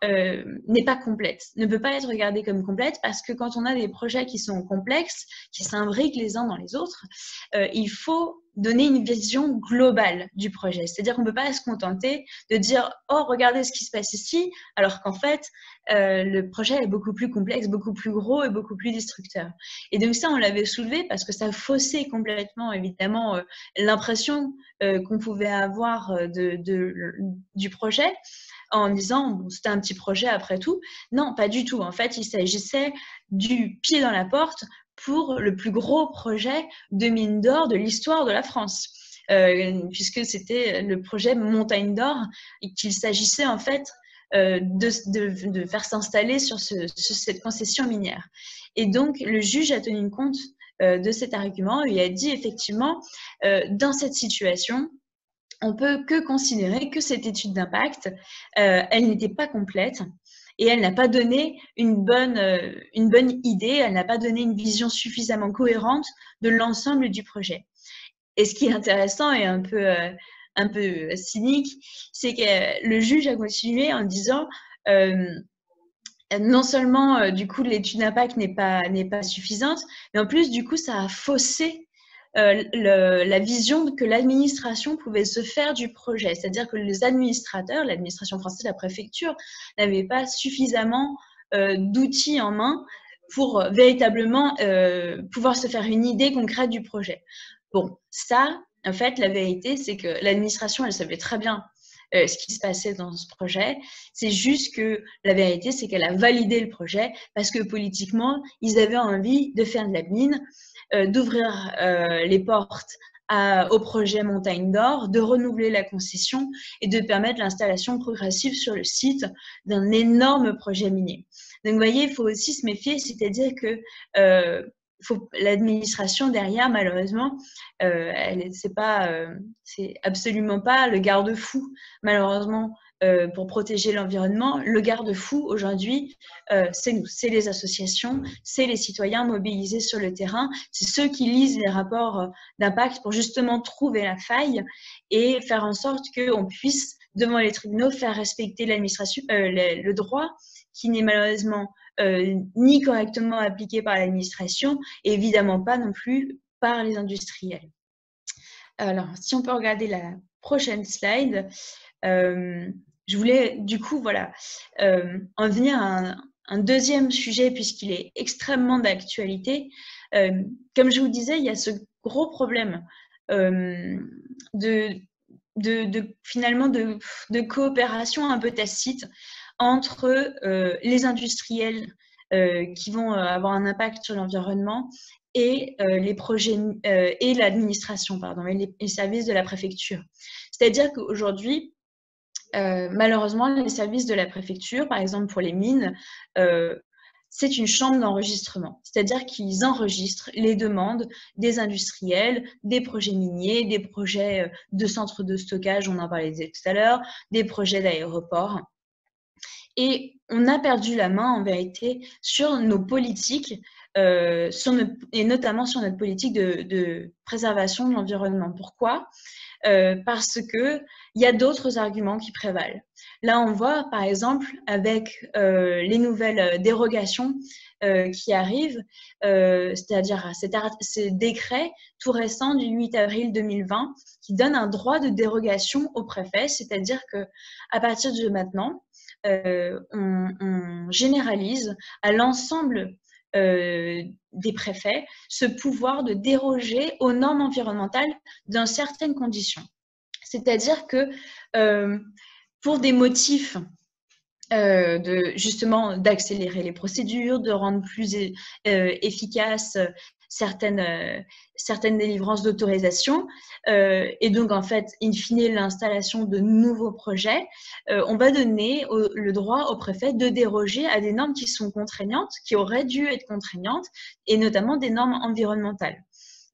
n'est pas complète, ne peut pas être regardée comme complète parce que quand on a des projets qui sont complexes, qui s'imbriquent les uns dans les autres, il faut donner une vision globale du projet. C'est-à-dire qu'on ne peut pas se contenter de dire « Oh, regardez ce qui se passe ici », alors qu'en fait, le projet est beaucoup plus complexe, beaucoup plus gros et beaucoup plus destructeur. Et donc ça, on l'avait soulevé parce que ça faussait complètement, évidemment, l'impression qu'on pouvait avoir du projet en disant bon, c'était un petit projet après tout. Non, pas du tout. En fait, il s'agissait du pied dans la porte pour le plus gros projet de mine d'or de l'histoire de la France. Puisque c'était le projet Montagne d'Or et qu'il s'agissait en fait de faire s'installer sur cette concession minière. Et donc, le juge a tenu compte de cet argument et a dit effectivement, dans cette situation, on peut que considérer que cette étude d'impact, elle n'était pas complète et elle n'a pas donné une bonne idée, elle n'a pas donné une vision suffisamment cohérente de l'ensemble du projet. Et ce qui est intéressant et un peu cynique, c'est que le juge a continué en disant non seulement du coup l'étude d'impact n'est pas suffisante, mais en plus du coup ça a faussé la vision que l'administration pouvait se faire du projet. C'est-à-dire que les administrateurs, l'administration française, la préfecture, n'avaient pas suffisamment d'outils en main pour véritablement pouvoir se faire une idée concrète du projet. Bon, ça, en fait, la vérité, c'est que l'administration, elle savait très bien ce qui se passait dans ce projet. C'est juste que la vérité, c'est qu'elle a validé le projet parce que politiquement, ils avaient envie de faire de la mine, d'ouvrir les portes au projet Montagne d'Or, de renouveler la concession et de permettre l'installation progressive sur le site d'un énorme projet minier. Donc, vous voyez, il faut aussi se méfier, c'est-à-dire que l'administration derrière, malheureusement, c'est absolument pas le garde-fou, malheureusement, pour protéger l'environnement. Le garde-fou, aujourd'hui, c'est nous, c'est les associations, c'est les citoyens mobilisés sur le terrain, c'est ceux qui lisent les rapports d'impact pour justement trouver la faille et faire en sorte qu'on puisse, devant les tribunaux, faire respecter l'administration, le droit qui n'est malheureusement ni correctement appliqué par l'administration et évidemment pas non plus par les industriels. Alors, si on peut regarder la prochaine slide, je voulais du coup en venir à un deuxième sujet puisqu'il est extrêmement d'actualité. Comme je vous disais, il y a ce gros problème finalement de coopération un peu tacite entre les industriels qui vont avoir un impact sur l'environnement et les projets et l'administration, pardon, et les services de la préfecture. C'est-à-dire qu'aujourd'hui, malheureusement, les services de la préfecture, par exemple pour les mines, c'est une chambre d'enregistrement. C'est-à-dire qu'ils enregistrent les demandes des industriels, des projets miniers, des projets de centres de stockage, on en parlait tout à l'heure, des projets d'aéroports. Et on a perdu la main, en vérité, sur nos politiques, et notamment sur notre politique de préservation de l'environnement. Pourquoi ? Parce qu'il y a d'autres arguments qui prévalent. Là, on voit, par exemple, avec les nouvelles dérogations qui arrivent, c'est-à-dire ces décrets tout récents du 8 avril 2020 qui donnent un droit de dérogation au préfet, c'est-à-dire qu'à partir de maintenant, on généralise à l'ensemble des préfets ce pouvoir de déroger aux normes environnementales dans certaines conditions. C'est-à-dire que pour des motifs justement d'accélérer les procédures, de rendre plus efficaces certaines délivrances d'autorisation et donc en fait in fine l'installation de nouveaux projets, on va donner le droit au préfet de déroger à des normes qui sont contraignantes, qui auraient dû être contraignantes et notamment des normes environnementales.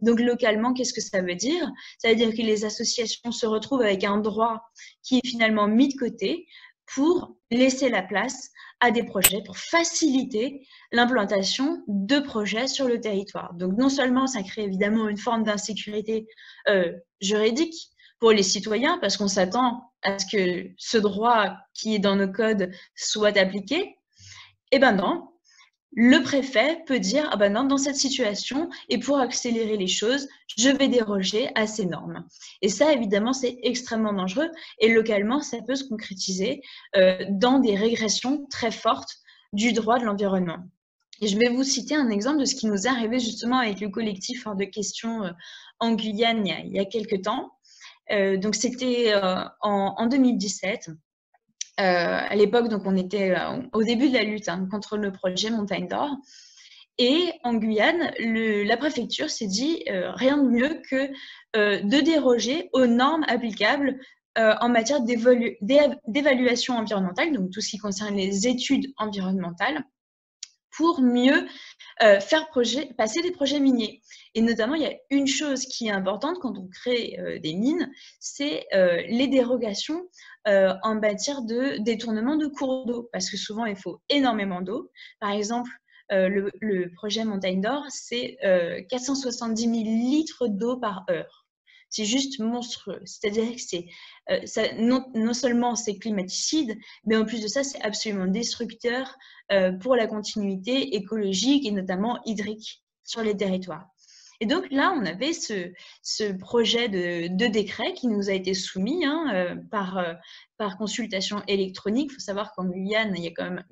Donc localement, qu'est-ce que ça veut dire? Ça veut dire que les associations se retrouvent avec un droit qui est finalement mis de côté pour laisser la place à des projets, pour faciliter l'implantation de projets sur le territoire. Donc non seulement ça crée évidemment une forme d'insécurité juridique pour les citoyens, parce qu'on s'attend à ce que ce droit qui est dans nos codes soit appliqué. Eh ben non, le préfet peut dire « Ah ben non, dans cette situation, et pour accélérer les choses, je vais déroger à ces normes ». Et ça, évidemment, c'est extrêmement dangereux. Et localement, ça peut se concrétiser dans des régressions très fortes du droit de l'environnement. Et je vais vous citer un exemple de ce qui nous est arrivé justement avec le collectif Hors de Questions en Guyane il y a quelques temps. Donc, c'était en 2017. À l'époque, donc on était au début de la lutte contre le projet Montagne d'Or. Et en Guyane, la préfecture s'est dit rien de mieux que de déroger aux normes applicables en matière d'évaluation environnementale, donc tout ce qui concerne les études environnementales, pour mieux faire passer des projets miniers. Et notamment, il y a une chose qui est importante quand on crée des mines, c'est les dérogations en matière de détournement de cours d'eau, parce que souvent, il faut énormément d'eau. Par exemple, le projet Montagne d'Or, c'est 470 000 litres d'eau par heure. C'est juste monstrueux. C'est-à-dire que non seulement c'est climaticide, mais en plus de ça, c'est absolument destructeur pour la continuité écologique et notamment hydrique sur les territoires. Et donc là, on avait ce projet de décret qui nous a été soumis par consultation électronique. Il faut savoir qu'en Guyane, il y a quand même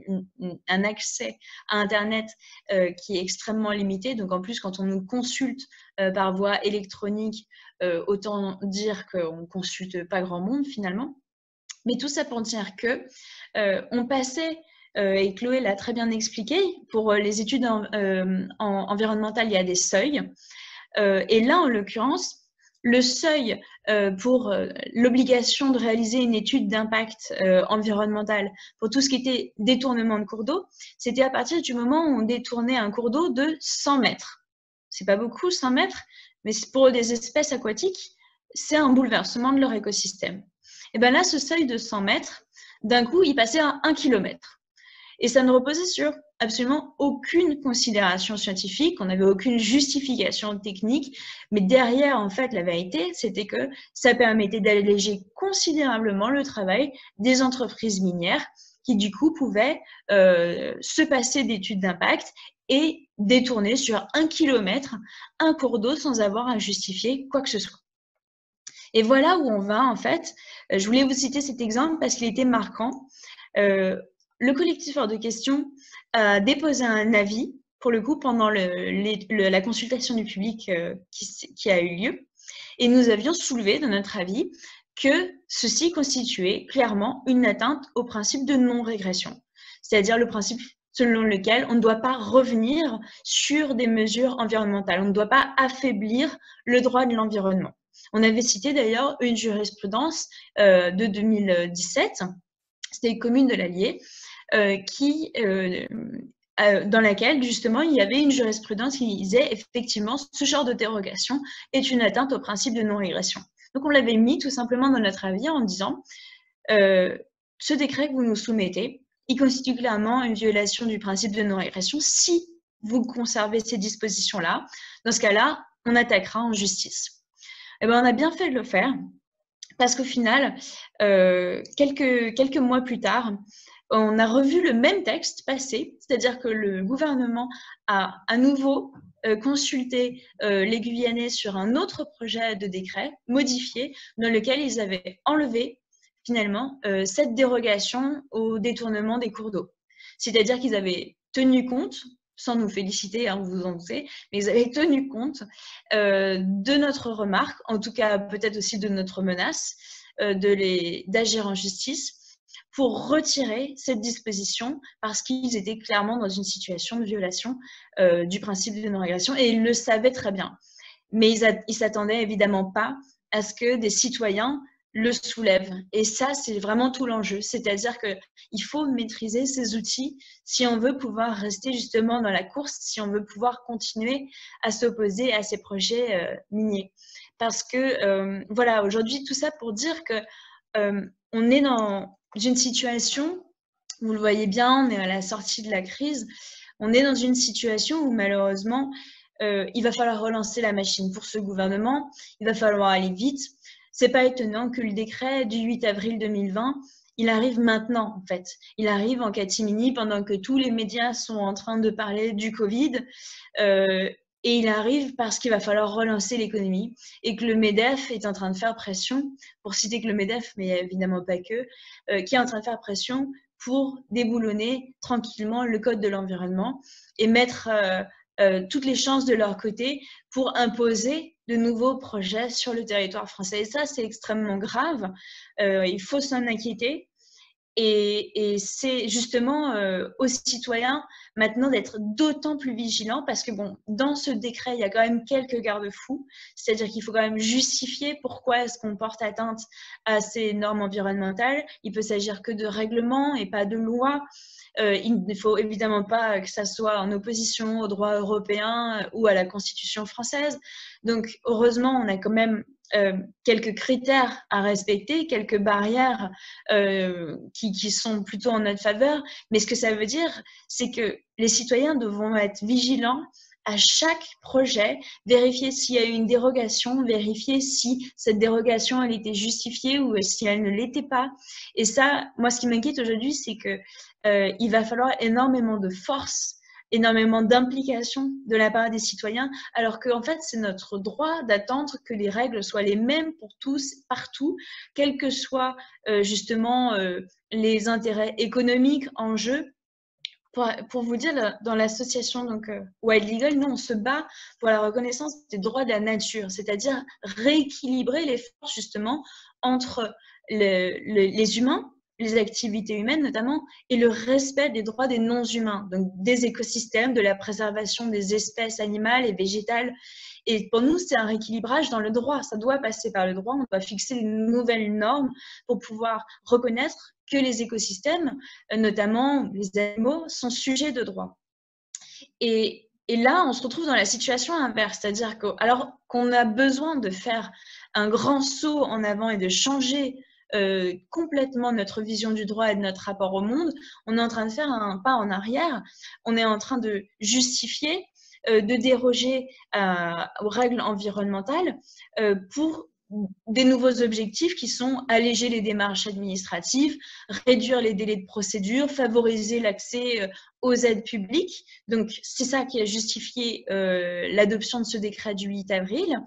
un accès à Internet qui est extrêmement limité. Donc en plus, quand on nous consulte par voie électronique, autant dire qu'on ne consulte pas grand monde finalement. Mais tout ça pour dire qu'on passait, et Chloé l'a très bien expliqué, pour les études environnementales, il y a des seuils. Et là, en l'occurrence, le seuil pour l'obligation de réaliser une étude d'impact environnemental pour tout ce qui était détournement de cours d'eau, c'était à partir du moment où on détournait un cours d'eau de 100 mètres. C'est pas beaucoup, 100 mètres, mais pour des espèces aquatiques, c'est un bouleversement de leur écosystème. Et bien là, ce seuil de 100 mètres, d'un coup, il passait à 1 km. Et ça ne reposait sur absolument aucune considération scientifique, on n'avait aucune justification technique, mais derrière, en fait, la vérité, c'était que ça permettait d'alléger considérablement le travail des entreprises minières qui, du coup, pouvaient se passer d'études d'impact et détourner sur 1 km un cours d'eau sans avoir à justifier quoi que ce soit. Et voilà où on va, en fait. Je voulais vous citer cet exemple parce qu'il était marquant. Le collectif Hors de Questions a déposé un avis, pour le coup, pendant la consultation du public qui a eu lieu. Et nous avions soulevé, dans notre avis, que ceci constituait clairement une atteinte au principe de non-régression. C'est-à-dire le principe selon lequel on ne doit pas revenir sur des mesures environnementales. On ne doit pas affaiblir le droit de l'environnement. On avait cité d'ailleurs une jurisprudence de 2017, c'était Commune de l'Allier, dans laquelle justement il y avait une jurisprudence qui disait effectivement ce genre de dérogation est une atteinte au principe de non-régression. Donc on l'avait mis tout simplement dans notre avis en disant ce décret que vous nous soumettez, il constitue clairement une violation du principe de non-régression si vous conservez ces dispositions-là. Dans ce cas-là, on attaquera en justice. Eh bien, on a bien fait de le faire parce qu'au final, quelques mois plus tard, on a revu le même texte passer, c'est-à-dire que le gouvernement a à nouveau consulté les Guyanais sur un autre projet de décret modifié dans lequel ils avaient enlevé finalement cette dérogation au détournement des cours d'eau. C'est-à-dire qu'ils avaient tenu compte, sans nous féliciter, hein, vous en doutez, mais ils avaient tenu compte de notre remarque, en tout cas peut-être aussi de notre menace d'agir en justice pour retirer cette disposition parce qu'ils étaient clairement dans une situation de violation du principe de non-régression et ils le savaient très bien. Mais ils ne s'attendaient évidemment pas à ce que des citoyens le soulèvent. Et ça, c'est vraiment tout l'enjeu. C'est-à-dire qu'il faut maîtriser ces outils si on veut pouvoir rester justement dans la course, si on veut pouvoir continuer à s'opposer à ces projets miniers. Parce que, voilà, aujourd'hui, tout ça pour dire qu'on est dans une situation, vous le voyez bien, on est à la sortie de la crise, on est dans une situation où malheureusement, il va falloir relancer la machine pour ce gouvernement, il va falloir aller vite. c'est pas étonnant que le décret du 8 avril 2020, il arrive maintenant, en fait. Il arrive en catimini pendant que tous les médias sont en train de parler du Covid. Et il arrive parce qu'il va falloir relancer l'économie et que le MEDEF est en train de faire pression, pour citer que le MEDEF, mais évidemment pas que, qui est en train de faire pression pour déboulonner tranquillement le code de l'environnement et mettre toutes les chances de leur côté pour imposer de nouveaux projets sur le territoire français. Et ça, c'est extrêmement grave. Il faut s'en inquiéter. Et c'est justement aux citoyens maintenant d'être d'autant plus vigilants parce que bon, dans ce décret, il y a quand même quelques garde-fous, c'est-à-dire qu'il faut quand même justifier pourquoi est-ce qu'on porte atteinte à ces normes environnementales. Il peut s'agir que de règlements et pas de lois. Il ne faut évidemment pas que ça soit en opposition au droit européen ou à la Constitution française. Donc, heureusement, on a quand même quelques critères à respecter, quelques barrières qui sont plutôt en notre faveur. Mais ce que ça veut dire, c'est que les citoyens devront être vigilants à chaque projet, vérifier s'il y a eu une dérogation, vérifier si cette dérogation elle était justifiée ou si elle ne l'était pas. Et ça, moi, ce qui m'inquiète aujourd'hui, c'est que il va falloir énormément de force, énormément d'implication de la part des citoyens, alors qu'en fait, c'est notre droit d'attendre que les règles soient les mêmes pour tous, partout, quels que soient justement les intérêts économiques en jeu. Pour vous dire, dans l'association Wild Legal, nous, on se bat pour la reconnaissance des droits de la nature, c'est-à-dire rééquilibrer les forces justement entre les humains, les activités humaines notamment, et le respect des droits des non-humains, donc des écosystèmes, de la préservation des espèces animales et végétales. Et pour nous, c'est un rééquilibrage dans le droit. Ça doit passer par le droit. On doit fixer une nouvelle norme pour pouvoir reconnaître que les écosystèmes, notamment les animaux, sont sujets de droit. Et là, on se retrouve dans la situation inverse, c'est-à-dire que, alors qu'on a besoin de faire un grand saut en avant et de changer complètement notre vision du droit et de notre rapport au monde, on est en train de faire un pas en arrière. On est en train de justifier, de déroger aux règles environnementales pour des nouveaux objectifs qui sont alléger les démarches administratives, réduire les délais de procédure, favoriser l'accès aux aides publiques. Donc, c'est ça qui a justifié l'adoption de ce décret du 8 avril.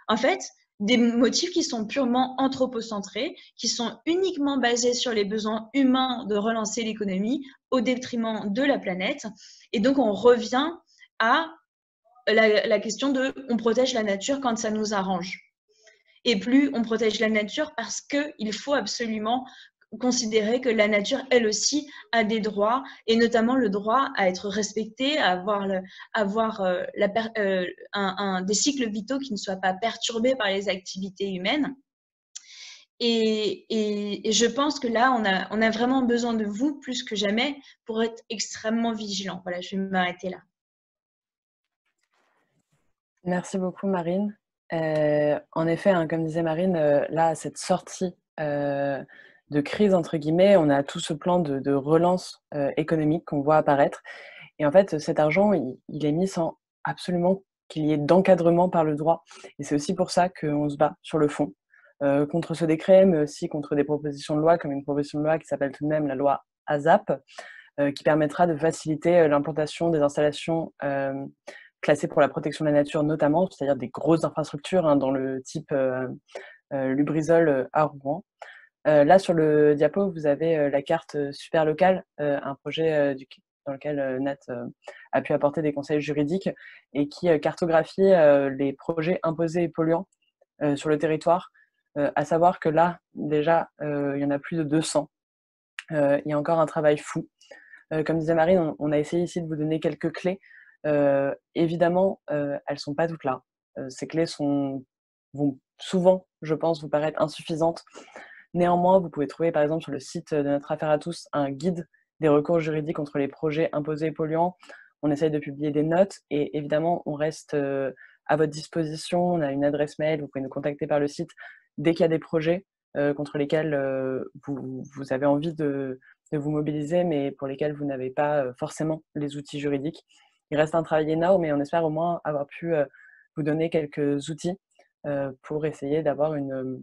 En fait, des motifs qui sont purement anthropocentrés, qui sont uniquement basés sur les besoins humains de relancer l'économie au détriment de la planète. Et donc, on revient à la question de on protège la nature quand ça nous arrange. Et plus on protège la nature parce qu'il faut absolument considérer que la nature, elle aussi, a des droits, et notamment le droit à être respectée, à avoir des cycles vitaux qui ne soient pas perturbés par les activités humaines. Et je pense que là, on a vraiment besoin de vous, plus que jamais, pour être extrêmement vigilants. Voilà, je vais m'arrêter là. Merci beaucoup, Marine. En effet, hein, comme disait Marine, là, cette sortie de crise, entre guillemets, on a tout ce plan de relance économique qu'on voit apparaître. Et en fait, cet argent, il est mis sans absolument qu'il y ait d'encadrement par le droit. Et c'est aussi pour ça qu'on se bat sur le fond, contre ce décret, mais aussi contre des propositions de loi, comme une proposition de loi qui s'appelle tout de même la loi ASAP, qui permettra de faciliter l'implantation des installations classées pour la protection de la nature notamment, c'est-à-dire des grosses infrastructures hein, dans le type Lubrizol à Rouen. Là, sur le diapo, vous avez la carte super locale, un projet dans lequel Nat a pu apporter des conseils juridiques et qui cartographie les projets imposés et polluants sur le territoire. À savoir que là, déjà, il y en a plus de 200. Il y a encore un travail fou. Comme disait Marine, on a essayé ici de vous donner quelques clés. Évidemment, elles ne sont pas toutes là. Ces clés vont souvent, je pense, vous paraître insuffisantes. Néanmoins, vous pouvez trouver par exemple sur le site de Notre Affaire à tous un guide des recours juridiques contre les projets imposés et polluants. On essaye de publier des notes et évidemment, on reste à votre disposition. On a une adresse mail, vous pouvez nous contacter par le site dès qu'il y a des projets contre lesquels vous avez envie de vous mobiliser, mais pour lesquels vous n'avez pas forcément les outils juridiques. Il reste un travail énorme et on espère au moins avoir pu vous donner quelques outils pour essayer d'avoir une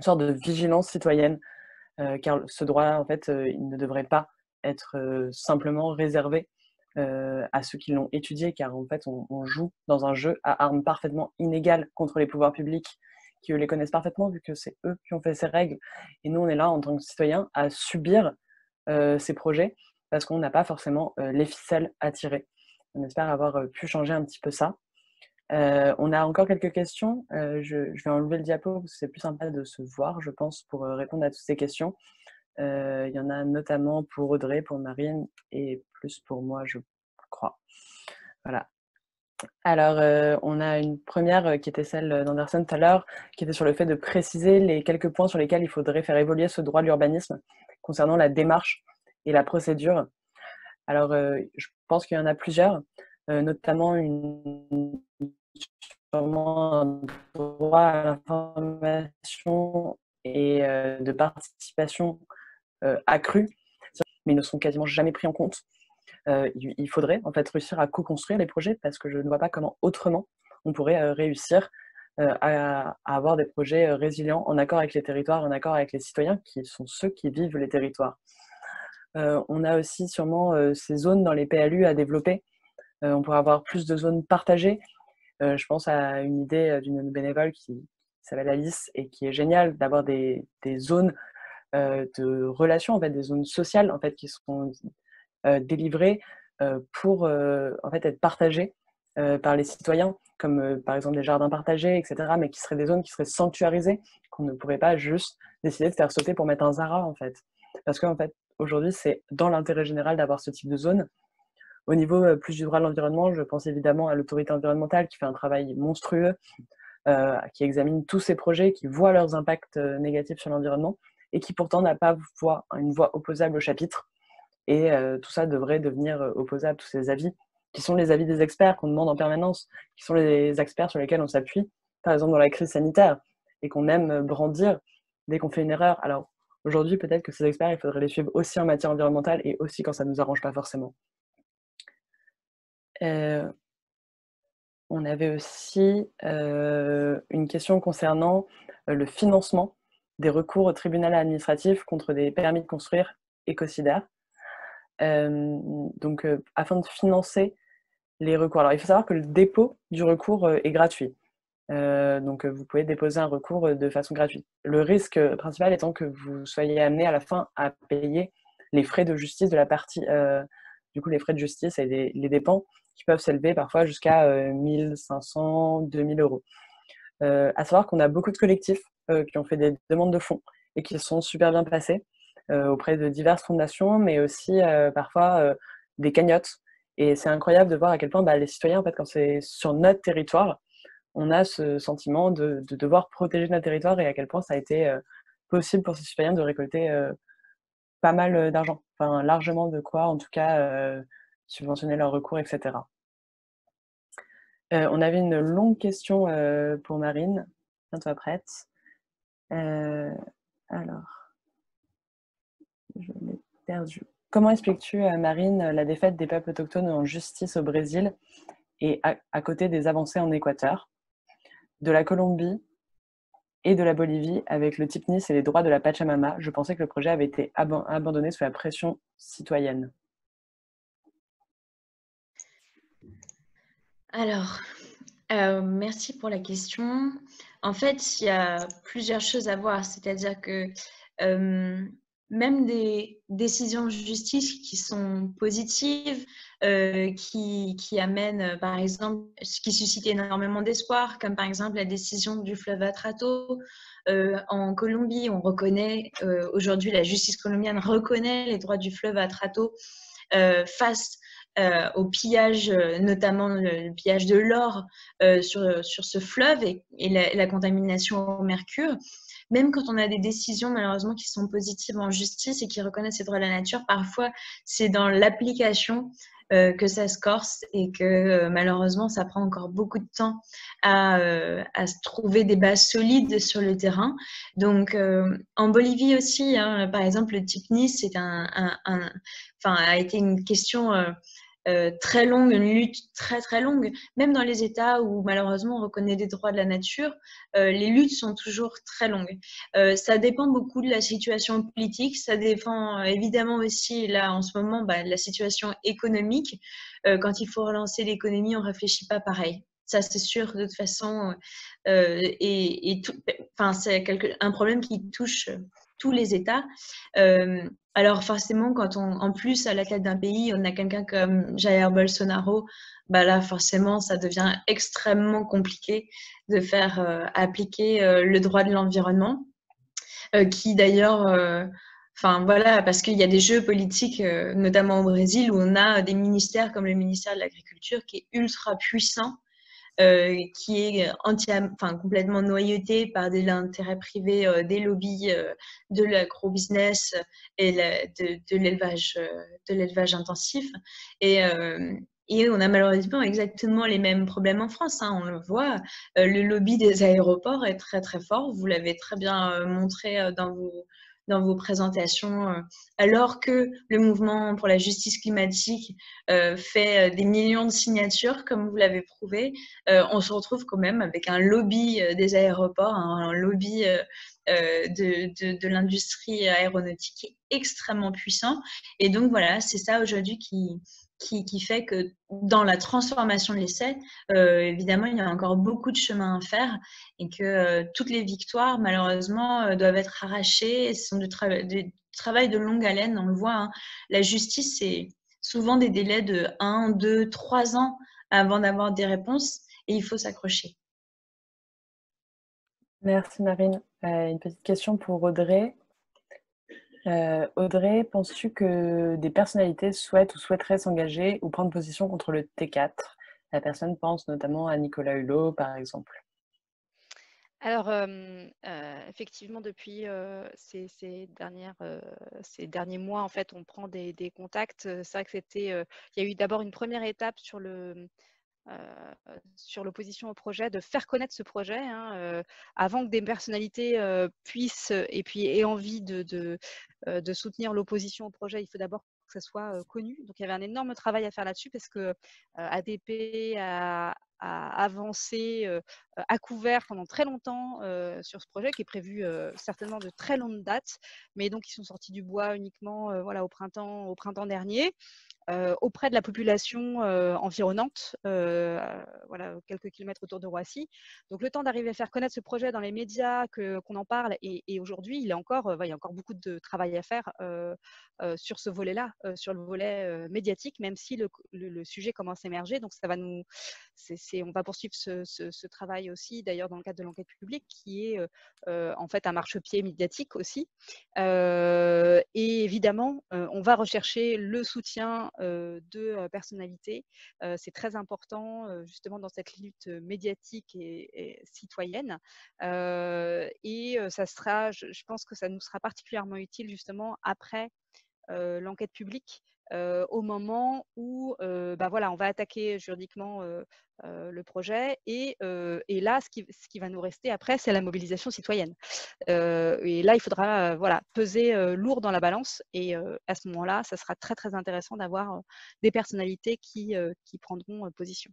sorte de vigilance citoyenne, car ce droit, en fait, il ne devrait pas être simplement réservé à ceux qui l'ont étudié, car en fait, on joue dans un jeu à armes parfaitement inégales contre les pouvoirs publics, qui eux les connaissent parfaitement, vu que c'est eux qui ont fait ces règles. Et nous, on est là, en tant que citoyens, à subir ces projets, parce qu'on n'a pas forcément les ficelles à tirer. On espère avoir pu changer un petit peu ça. On a encore quelques questions. Je vais enlever le diapo, parce que c'est plus sympa de se voir, je pense, pour répondre à toutes ces questions. Il y en a notamment pour Audrey, pour Marine, et plus pour moi, je crois. Voilà. Alors, on a une première qui était celle d'Anderson tout à l'heure, qui était sur le fait de préciser les quelques points sur lesquels il faudrait faire évoluer ce droit de l'urbanisme concernant la démarche et la procédure. Alors, je pense qu'il y en a plusieurs, notamment sûrement un droit à l'information et de participation accrue, mais ils ne sont quasiment jamais pris en compte. Il faudrait en fait réussir à co-construire les projets, parce que je ne vois pas comment autrement on pourrait réussir à avoir des projets résilients, en accord avec les territoires, en accord avec les citoyens, qui sont ceux qui vivent les territoires. On a aussi sûrement ces zones dans les PLU à développer. On pourrait avoir plus de zones partagées. Je pense à une idée d'une bénévole qui s'appelle Alice et qui est géniale, d'avoir des zones de relations, en fait, des zones sociales en fait, qui seront délivrées pour en fait, être partagées par les citoyens, comme par exemple des jardins partagés, etc., mais qui seraient des zones qui seraient sanctuarisées, qu'on ne pourrait pas juste décider de faire sauter pour mettre un Zara, en fait. Parce qu'en fait, aujourd'hui, c'est dans l'intérêt général d'avoir ce type de zone. Au niveau plus du droit de l'environnement, je pense évidemment à l'autorité environnementale qui fait un travail monstrueux, qui examine tous ces projets, qui voit leurs impacts négatifs sur l'environnement, et qui pourtant n'a pas une voix opposable au chapitre. Et tout ça devrait devenir opposable, tous ces avis, qui sont les avis des experts qu'on demande en permanence, qui sont les experts sur lesquels on s'appuie, par exemple dans la crise sanitaire, et qu'on aime brandir dès qu'on fait une erreur. Alors aujourd'hui, peut-être que ces experts, il faudrait les suivre aussi en matière environnementale, et aussi quand ça ne nous arrange pas forcément. On avait aussi une question concernant le financement des recours au tribunal administratif contre des permis de construire écocidaires. Donc, afin de financer les recours. Alors, il faut savoir que le dépôt du recours est gratuit. Donc, vous pouvez déposer un recours de façon gratuite. Le risque principal étant que vous soyez amené à la fin à payer les frais de justice de la partie, du coup, les frais de justice et les dépens qui peuvent s'élever parfois jusqu'à 1 500, 2 000 euros. À savoir qu'on a beaucoup de collectifs qui ont fait des demandes de fonds et qui sont super bien passés auprès de diverses fondations, mais aussi parfois des cagnottes. Et c'est incroyable de voir à quel point les citoyens, en fait, quand c'est sur notre territoire, on a ce sentiment de devoir protéger notre territoire, et à quel point ça a été possible pour ces citoyens de récolter pas mal d'argent, enfin largement de quoi, en tout cas, subventionner leurs recours, etc. On avait une longue question pour Marine. Tiens-toi prête. Alors, je l'ai perdu. Comment expliques-tu, Marine, la défaite des peuples autochtones en justice au Brésil et à côté des avancées en Équateur, de la Colombie et de la Bolivie avec le TIPNIS et les droits de la Pachamama? Je pensais que le projet avait été abandonné sous la pression citoyenne. Alors, merci pour la question. En fait, il y a plusieurs choses à voir. C'est-à-dire que même des décisions de justice qui sont positives, qui amènent, par exemple, ce qui suscite énormément d'espoir, comme par exemple la décision du fleuve Atrato. En Colombie, on reconnaît, aujourd'hui, la justice colombienne reconnaît les droits du fleuve Atrato face au pillage, notamment le pillage de l'or sur ce fleuve et la contamination au mercure. Même quand on a des décisions malheureusement qui sont positives en justice et qui reconnaissent les droits de la nature, parfois c'est dans l'application que ça se corse et que malheureusement ça prend encore beaucoup de temps à se trouver des bases solides sur le terrain. Donc en Bolivie aussi, hein, par exemple le TIPNIS a été une question très longue, une lutte très très longue. Même dans les États où malheureusement on reconnaît des droits de la nature, les luttes sont toujours très longues. Ça dépend beaucoup de la situation politique, ça dépend évidemment aussi là en ce moment de la situation économique. Quand il faut relancer l'économie, on réfléchit pas pareil. Ça c'est sûr de toute façon, c'est un problème qui touche tous les États. Alors forcément, quand en plus à la tête d'un pays, on a quelqu'un comme Jair Bolsonaro, là forcément, ça devient extrêmement compliqué de faire appliquer le droit de l'environnement, qui d'ailleurs, voilà, parce qu'il y a des jeux politiques, notamment au Brésil, où on a des ministères comme le ministère de l'Agriculture qui est ultra puissant, qui est complètement noyauté par de l'intérêt privé, des lobbies de l'agro-business et de l'élevage intensif. Et on a malheureusement exactement les mêmes problèmes en France. On le voit, le lobby des aéroports est très très fort. Vous l'avez très bien montré dans vos présentations, alors que le mouvement pour la justice climatique fait des millions de signatures, comme vous l'avez prouvé, on se retrouve quand même avec un lobby des aéroports, un lobby de l'industrie aéronautique qui est extrêmement puissant. Et donc voilà, c'est ça aujourd'hui qui fait que dans la transformation de l'essai, évidemment, il y a encore beaucoup de chemin à faire et que toutes les victoires, malheureusement, doivent être arrachées. Ce sont du travail de longue haleine, on le voit. La justice, c'est souvent des délais de 1, 2, 3 ans avant d'avoir des réponses et il faut s'accrocher. Merci Marine. Une petite question pour Audrey. Audrey, penses-tu que des personnalités souhaitent ou souhaiteraient s'engager ou prendre position contre le T4? La personne pense notamment à Nicolas Hulot, par exemple. Alors, effectivement, depuis ces derniers mois, en fait, on prend des contacts. C'est vrai que il y a eu d'abord une première étape sur l'opposition au projet, de faire connaître ce projet, avant que des personnalités puissent et puis aient envie de soutenir l'opposition au projet. Il faut d'abord que ça soit connu. Donc, il y avait un énorme travail à faire là-dessus parce que ADP a avancé à couvert pendant très longtemps sur ce projet qui est prévu certainement de très longue date, mais donc ils sont sortis du bois uniquement au printemps dernier. Auprès de la population environnante, quelques kilomètres autour de Roissy. Donc le temps d'arriver à faire connaître ce projet dans les médias, qu'on en parle, et aujourd'hui, il y a encore beaucoup de travail à faire sur ce volet-là, sur le volet médiatique, même si le sujet commence à émerger. Donc ça va on va poursuivre ce travail aussi, d'ailleurs dans le cadre de l'enquête publique, qui est en fait un marchepied médiatique aussi. Et évidemment, on va rechercher le soutien de personnalités. C'est très important justement dans cette lutte médiatique et citoyenne. Ça sera, je pense que ça nous sera particulièrement utile justement après l'enquête publique, au moment où on va attaquer juridiquement le projet. Et là, ce qui va nous rester après, c'est la mobilisation citoyenne. Et là, il faudra peser lourd dans la balance. Et à ce moment-là, ça sera très, très intéressant d'avoir des personnalités qui prendront position.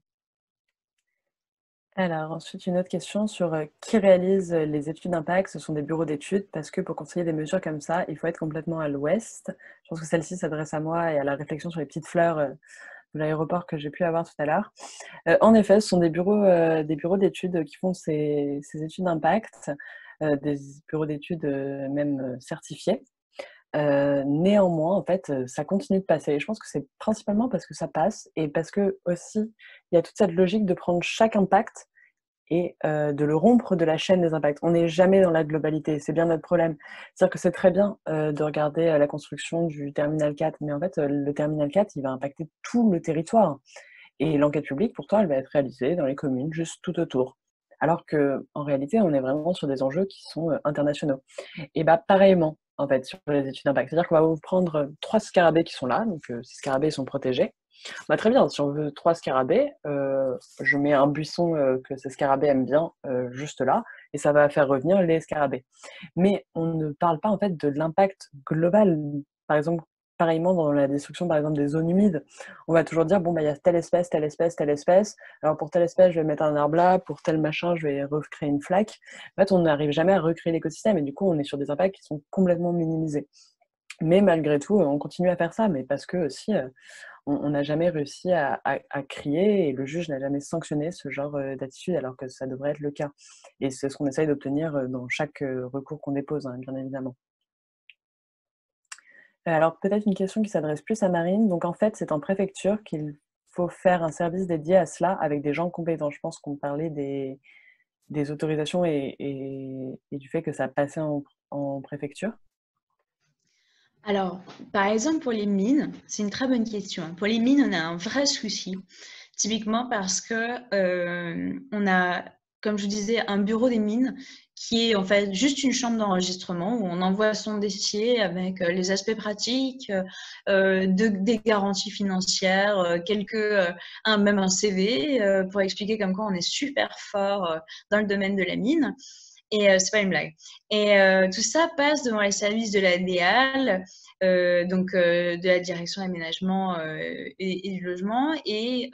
Alors ensuite, une autre question sur qui réalise les études d'impact. Ce sont des bureaux d'études parce que pour conseiller des mesures comme ça, il faut être complètement à l'ouest. Je pense que celle-ci s'adresse à moi et à la réflexion sur les petites fleurs de l'aéroport que j'ai pu avoir tout à l'heure. En effet, ce sont des bureaux d'études qui font ces études d'impact, des bureaux d'études même certifiés. Néanmoins, en fait, ça continue de passer. Et je pense que c'est principalement parce que ça passe et parce que aussi, il y a toute cette logique de prendre chaque impact et de le rompre de la chaîne des impacts. On n'est jamais dans la globalité, c'est bien notre problème. C'est-à-dire que c'est très bien de regarder la construction du terminal 4, mais en fait, le terminal 4, il va impacter tout le territoire. Et l'enquête publique, pourtant, elle va être réalisée dans les communes juste tout autour. Alors qu'en réalité, on est vraiment sur des enjeux qui sont internationaux. Et pareillement, en fait, sur les études d'impact. C'est-à-dire qu'on va vous prendre 3 scarabées qui sont là, donc ces scarabées sont protégés. Très bien, si on veut 3 scarabées, je mets un buisson que ces scarabées aiment bien juste là, et ça va faire revenir les scarabées. Mais on ne parle pas en fait de l'impact global. Par exemple, pareillement dans la destruction, par exemple, des zones humides. On va toujours dire, bon, bah, il y a telle espèce, telle espèce, telle espèce. Alors, pour telle espèce, je vais mettre un arbre là. Pour tel machin, je vais recréer une flaque. En fait, on n'arrive jamais à recréer l'écosystème. Et du coup, on est sur des impacts qui sont complètement minimisés. Mais malgré tout, on continue à faire ça. Mais parce que aussi, on n'a jamais réussi à crier et le juge n'a jamais sanctionné ce genre d'attitude alors que ça devrait être le cas. Et c'est ce qu'on essaye d'obtenir dans chaque recours qu'on dépose, hein, bien évidemment. Alors peut-être une question qui s'adresse plus à Marine. Donc en fait, c'est en préfecture qu'il faut faire un service dédié à cela avec des gens compétents. Je pense qu'on parlait des autorisations et du fait que ça passait en préfecture. Alors, par exemple, pour les mines, c'est une très bonne question. Pour les mines, on a un vrai souci, typiquement parce que on a, comme je vous disais, un bureau des mines qui est en fait juste une chambre d'enregistrement où on envoie son dossier avec les aspects pratiques, des garanties financières, même un CV pour expliquer comme quoi on est super fort dans le domaine de la mine. Et c'est pas une blague. Et tout ça passe devant les services de la DEAL, donc de la direction de l'aménagement et du logement. Et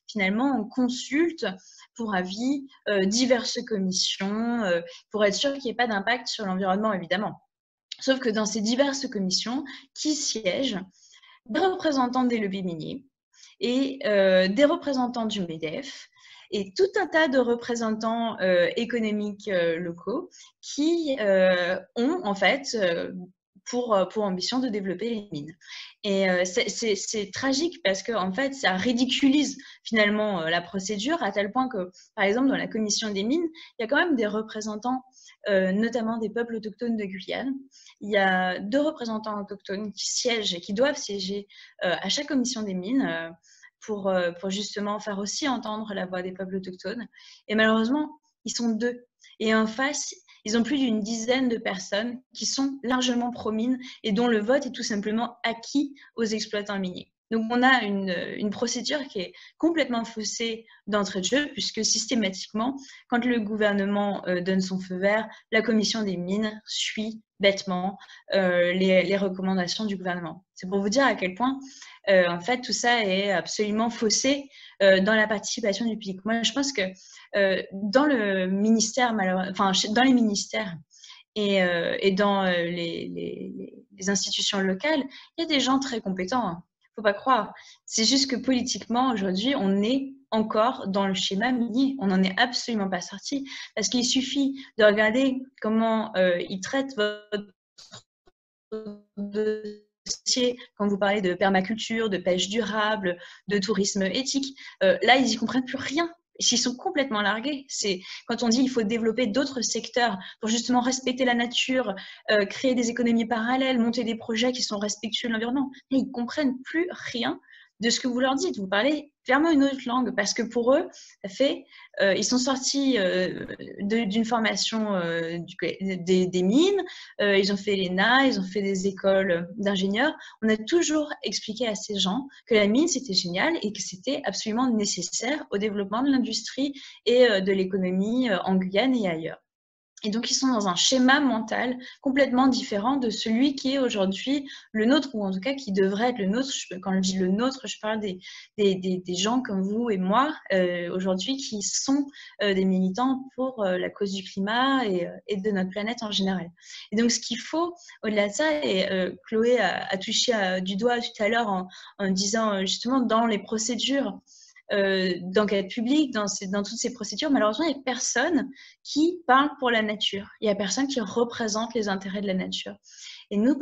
finalement, on consulte pour avis diverses commissions pour être sûr qu'il n'y ait pas d'impact sur l'environnement, évidemment. Sauf que dans ces diverses commissions, qui siègent des représentants des lobbies miniers et des représentants du MEDEF, et tout un tas de représentants économiques locaux qui ont en fait pour ambition de développer les mines. Et c'est tragique parce que en fait, ça ridiculise finalement la procédure à tel point que, par exemple, dans la commission des mines, il y a quand même des représentants, notamment des peuples autochtones de Guyane. Il y a 2 représentants autochtones qui siègent et qui doivent siéger à chaque commission des mines pour justement faire aussi entendre la voix des peuples autochtones. Et malheureusement, ils sont 2. Et en face, ils ont plus d'une dizaine de personnes qui sont largement pro-mines et dont le vote est tout simplement acquis aux exploitants miniers. Donc, on a une procédure qui est complètement faussée d'entrée de jeu, puisque systématiquement, quand le gouvernement donne son feu vert, la commission des mines suit bêtement les recommandations du gouvernement. C'est pour vous dire à quel point, en fait, tout ça est absolument faussé dans la participation du public. Moi, je pense que dans le ministère, dans les ministères et dans les institutions locales, il y a des gens très compétents. Hein. Faut pas croire. C'est juste que politiquement, aujourd'hui, on est encore dans le schéma minier. On n'en est absolument pas sorti. Parce qu'il suffit de regarder comment ils traitent votre dossier quand vous parlez de permaculture, de pêche durable, de tourisme éthique. Là, ils n'y comprennent plus rien. Ils sont complètement largués. C'est quand on dit qu'il faut développer d'autres secteurs pour justement respecter la nature, créer des économies parallèles, monter des projets qui sont respectueux de l'environnement. Ils ne comprennent plus rien de ce que vous leur dites. Vous parlez clairement une autre langue parce que pour eux, ça fait, ils sont sortis d'une formation des mines, ils ont fait l'ENA, ils ont fait des écoles d'ingénieurs. On a toujours expliqué à ces gens que la mine, c'était génial et que c'était absolument nécessaire au développement de l'industrie et de l'économie en Guyane et ailleurs. Et donc, ils sont dans un schéma mental complètement différent de celui qui est aujourd'hui le nôtre, ou en tout cas qui devrait être le nôtre. Quand je dis le nôtre, je parle des gens comme vous et moi, aujourd'hui, qui sont des militants pour la cause du climat et de notre planète en général. Et donc, ce qu'il faut, au-delà de ça, et Chloé a touché du doigt tout à l'heure en disant justement dans les procédures d'enquête publique, dans toutes ces procédures, malheureusement, il n'y a personne qui parle pour la nature. Il n'y a personne qui représente les intérêts de la nature. Et nous,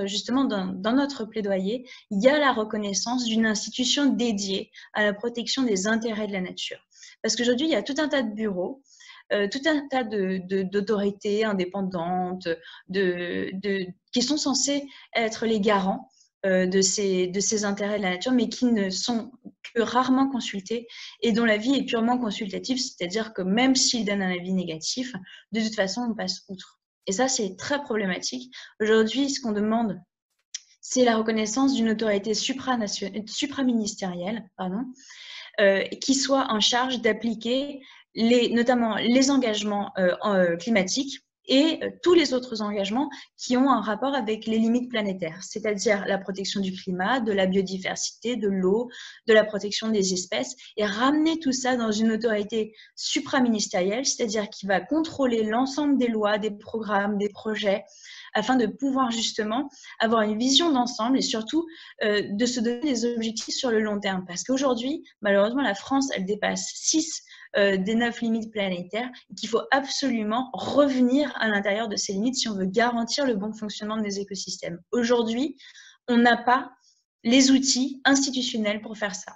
justement, dans notre plaidoyer, il y a la reconnaissance d'une institution dédiée à la protection des intérêts de la nature. Parce qu'aujourd'hui, il y a tout un tas de bureaux, tout un tas d'autorités indépendantes qui sont censées être les garants de ces intérêts de la nature, mais qui ne sont que rarement consultés et dont l'avis est purement consultatif, c'est-à-dire que même s'ils donnent un avis négatif, de toute façon, on passe outre. Et ça, c'est très problématique. Aujourd'hui, ce qu'on demande, c'est la reconnaissance d'une autorité supraministérielle, qui soit en charge d'appliquer notamment les engagements climatiques et tous les autres engagements qui ont un rapport avec les limites planétaires, c'est-à-dire la protection du climat, de la biodiversité, de l'eau, de la protection des espèces, et ramener tout ça dans une autorité supraministérielle, c'est-à-dire qui va contrôler l'ensemble des lois, des programmes, des projets, afin de pouvoir justement avoir une vision d'ensemble et surtout de se donner des objectifs sur le long terme. Parce qu'aujourd'hui, malheureusement, la France, elle dépasse 6 des 9 limites planétaires et qu'il faut absolument revenir à l'intérieur de ces limites si on veut garantir le bon fonctionnement des écosystèmes. Aujourd'hui, on n'a pas les outils institutionnels pour faire ça.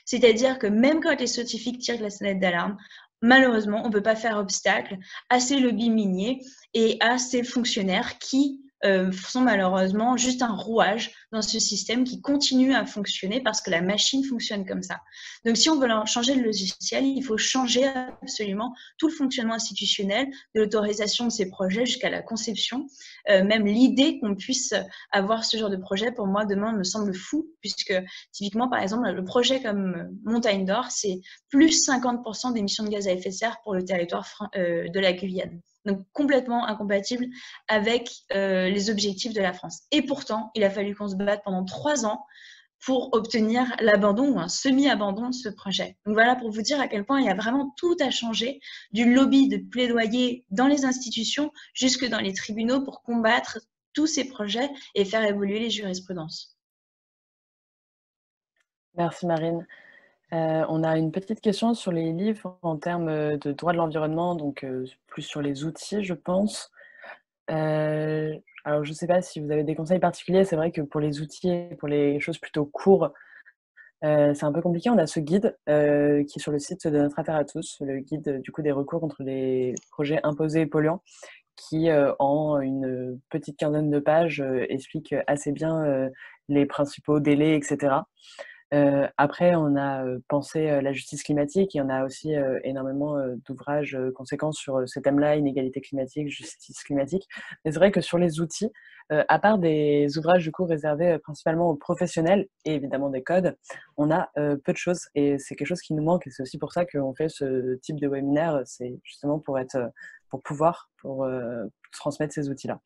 C'est-à-dire que même quand les scientifiques tirent la sonnette d'alarme, malheureusement, on ne peut pas faire obstacle à ces lobbies miniers et à ces fonctionnaires qui sont malheureusement juste un rouage dans ce système qui continue à fonctionner parce que la machine fonctionne comme ça. Donc, si on veut changer le logiciel, il faut changer absolument tout le fonctionnement institutionnel, de l'autorisation de ces projets jusqu'à la conception. Même l'idée qu'on puisse avoir ce genre de projet, pour moi, demain, me semble fou, puisque typiquement, par exemple, le projet comme Montagne d'Or, c'est plus 50% d'émissions de gaz à effet de serre pour le territoire de la Guyane. Donc complètement incompatible avec les objectifs de la France. Et pourtant, il a fallu qu'on se batte pendant 3 ans pour obtenir l'abandon ou un semi-abandon de ce projet. Donc voilà pour vous dire à quel point il y a vraiment tout à changer, du lobby de plaidoyer dans les institutions jusque dans les tribunaux pour combattre tous ces projets et faire évoluer les jurisprudences. Merci Marine. On a une petite question sur les livres en termes de droit de l'environnement, donc plus sur les outils, je pense. Alors, je ne sais pas si vous avez des conseils particuliers. C'est vrai que pour les outils, pour les choses plutôt courtes, c'est un peu compliqué. On a ce guide qui est sur le site de Notre Affaire à tous, le guide du coup des recours contre les projets imposés et polluants, qui en une petite quinzaine de pages explique assez bien les principaux délais, etc. Après, on a pensé la justice climatique et on a aussi énormément d'ouvrages conséquents sur ces thèmes-là, inégalité climatique, justice climatique. Mais c'est vrai que sur les outils, à part des ouvrages du coup réservés principalement aux professionnels et évidemment des codes, on a peu de choses et c'est quelque chose qui nous manque et c'est aussi pour ça qu'on fait ce type de webinaire, c'est justement pour transmettre ces outils-là.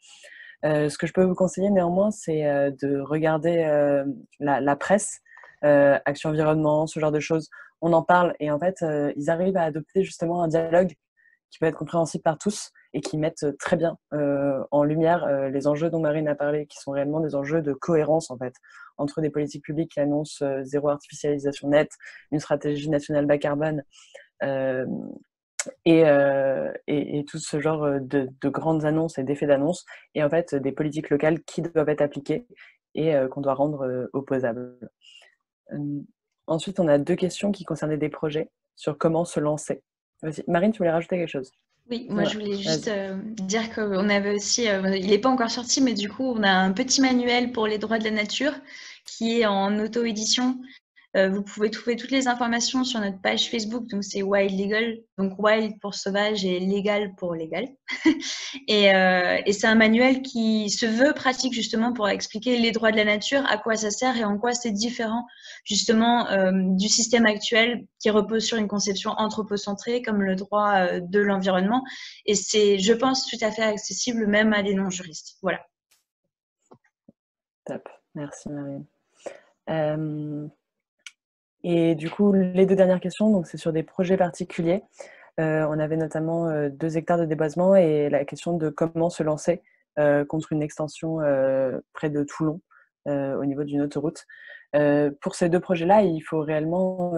Ce que je peux vous conseiller néanmoins, c'est de regarder la presse, Action Environnement, ce genre de choses. On en parle et en fait, ils arrivent à adopter justement un dialogue qui peut être compréhensible par tous et qui mettent très bien en lumière les enjeux dont Marine a parlé, qui sont réellement des enjeux de cohérence en fait, entre des politiques publiques qui annoncent zéro artificialisation nette, une stratégie nationale bas carbone, et tout ce genre de grandes annonces et d'effets d'annonce, et en fait des politiques locales qui doivent être appliquées et qu'on doit rendre opposables. Ensuite, on a 2 questions qui concernaient des projets sur comment se lancer. Vas-y. Marine, tu voulais rajouter quelque chose? Oui, moi je voulais juste dire qu'on avait aussi, il n'est pas encore sorti, mais du coup on a un petit manuel pour les droits de la nature qui est en auto-édition. Vous pouvez trouver toutes les informations sur notre page Facebook, donc c'est Wild Legal, donc Wild pour sauvage et Legal pour légal. et c'est un manuel qui se veut pratique justement pour expliquer les droits de la nature, à quoi ça sert et en quoi c'est différent justement du système actuel qui repose sur une conception anthropocentrée comme le droit de l'environnement. Et c'est, je pense, tout à fait accessible même à des non-juristes. Voilà. Top, merci Marine. Et du coup, les 2 dernières questions, donc c'est sur des projets particuliers. On avait notamment 2 hectares de déboisement et la question de comment se lancer contre une extension près de Toulon, au niveau d'une autoroute. Pour ces 2 projets-là, il faut réellement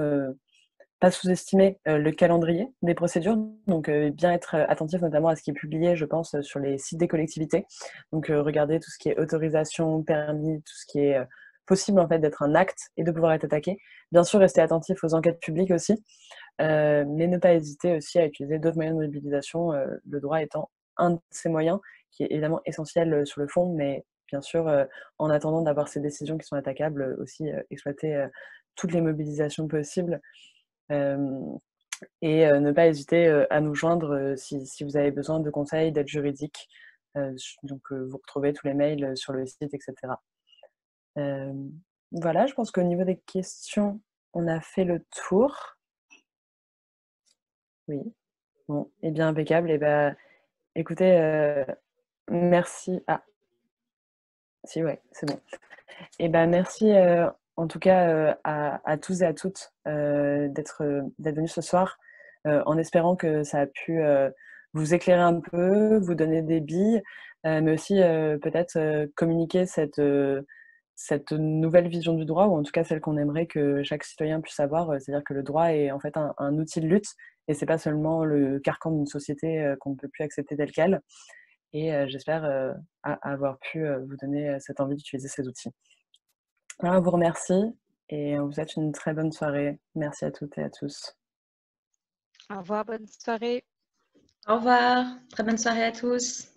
pas sous-estimer le calendrier des procédures, donc bien être attentif notamment à ce qui est publié, je pense, sur les sites des collectivités. Donc regarder tout ce qui est autorisation, permis, tout ce qui est possible en fait d'être un acte et de pouvoir être attaqué. Bien sûr, rester attentif aux enquêtes publiques aussi, mais ne pas hésiter aussi à utiliser d'autres moyens de mobilisation, le droit étant un de ces moyens qui est évidemment essentiel sur le fond, mais bien sûr, en attendant d'avoir ces décisions qui sont attaquables, aussi exploiter toutes les mobilisations possibles. Et ne pas hésiter à nous joindre si vous avez besoin de conseils, d'aide juridique. Donc vous retrouvez tous les mails sur le site, etc. Voilà, je pense qu'au niveau des questions, on a fait le tour. Oui, bon, et bien impeccable. Et Écoutez, merci. Ah, si, ouais, c'est bon. Et ben merci en tout cas à tous et à toutes d'être venus ce soir, en espérant que ça a pu vous éclairer un peu, vous donner des billes, mais aussi peut-être communiquer cette nouvelle vision du droit, ou en tout cas celle qu'on aimerait que chaque citoyen puisse avoir, c'est-à-dire que le droit est en fait un outil de lutte, et c'est pas seulement le carcan d'une société qu'on ne peut plus accepter tel quel. Et j'espère avoir pu vous donner cette envie d'utiliser ces outils. Alors, on vous remercie et on vous souhaite une très bonne soirée. Merci à toutes et à tous. Au revoir, bonne soirée. Au revoir, très bonne soirée à tous.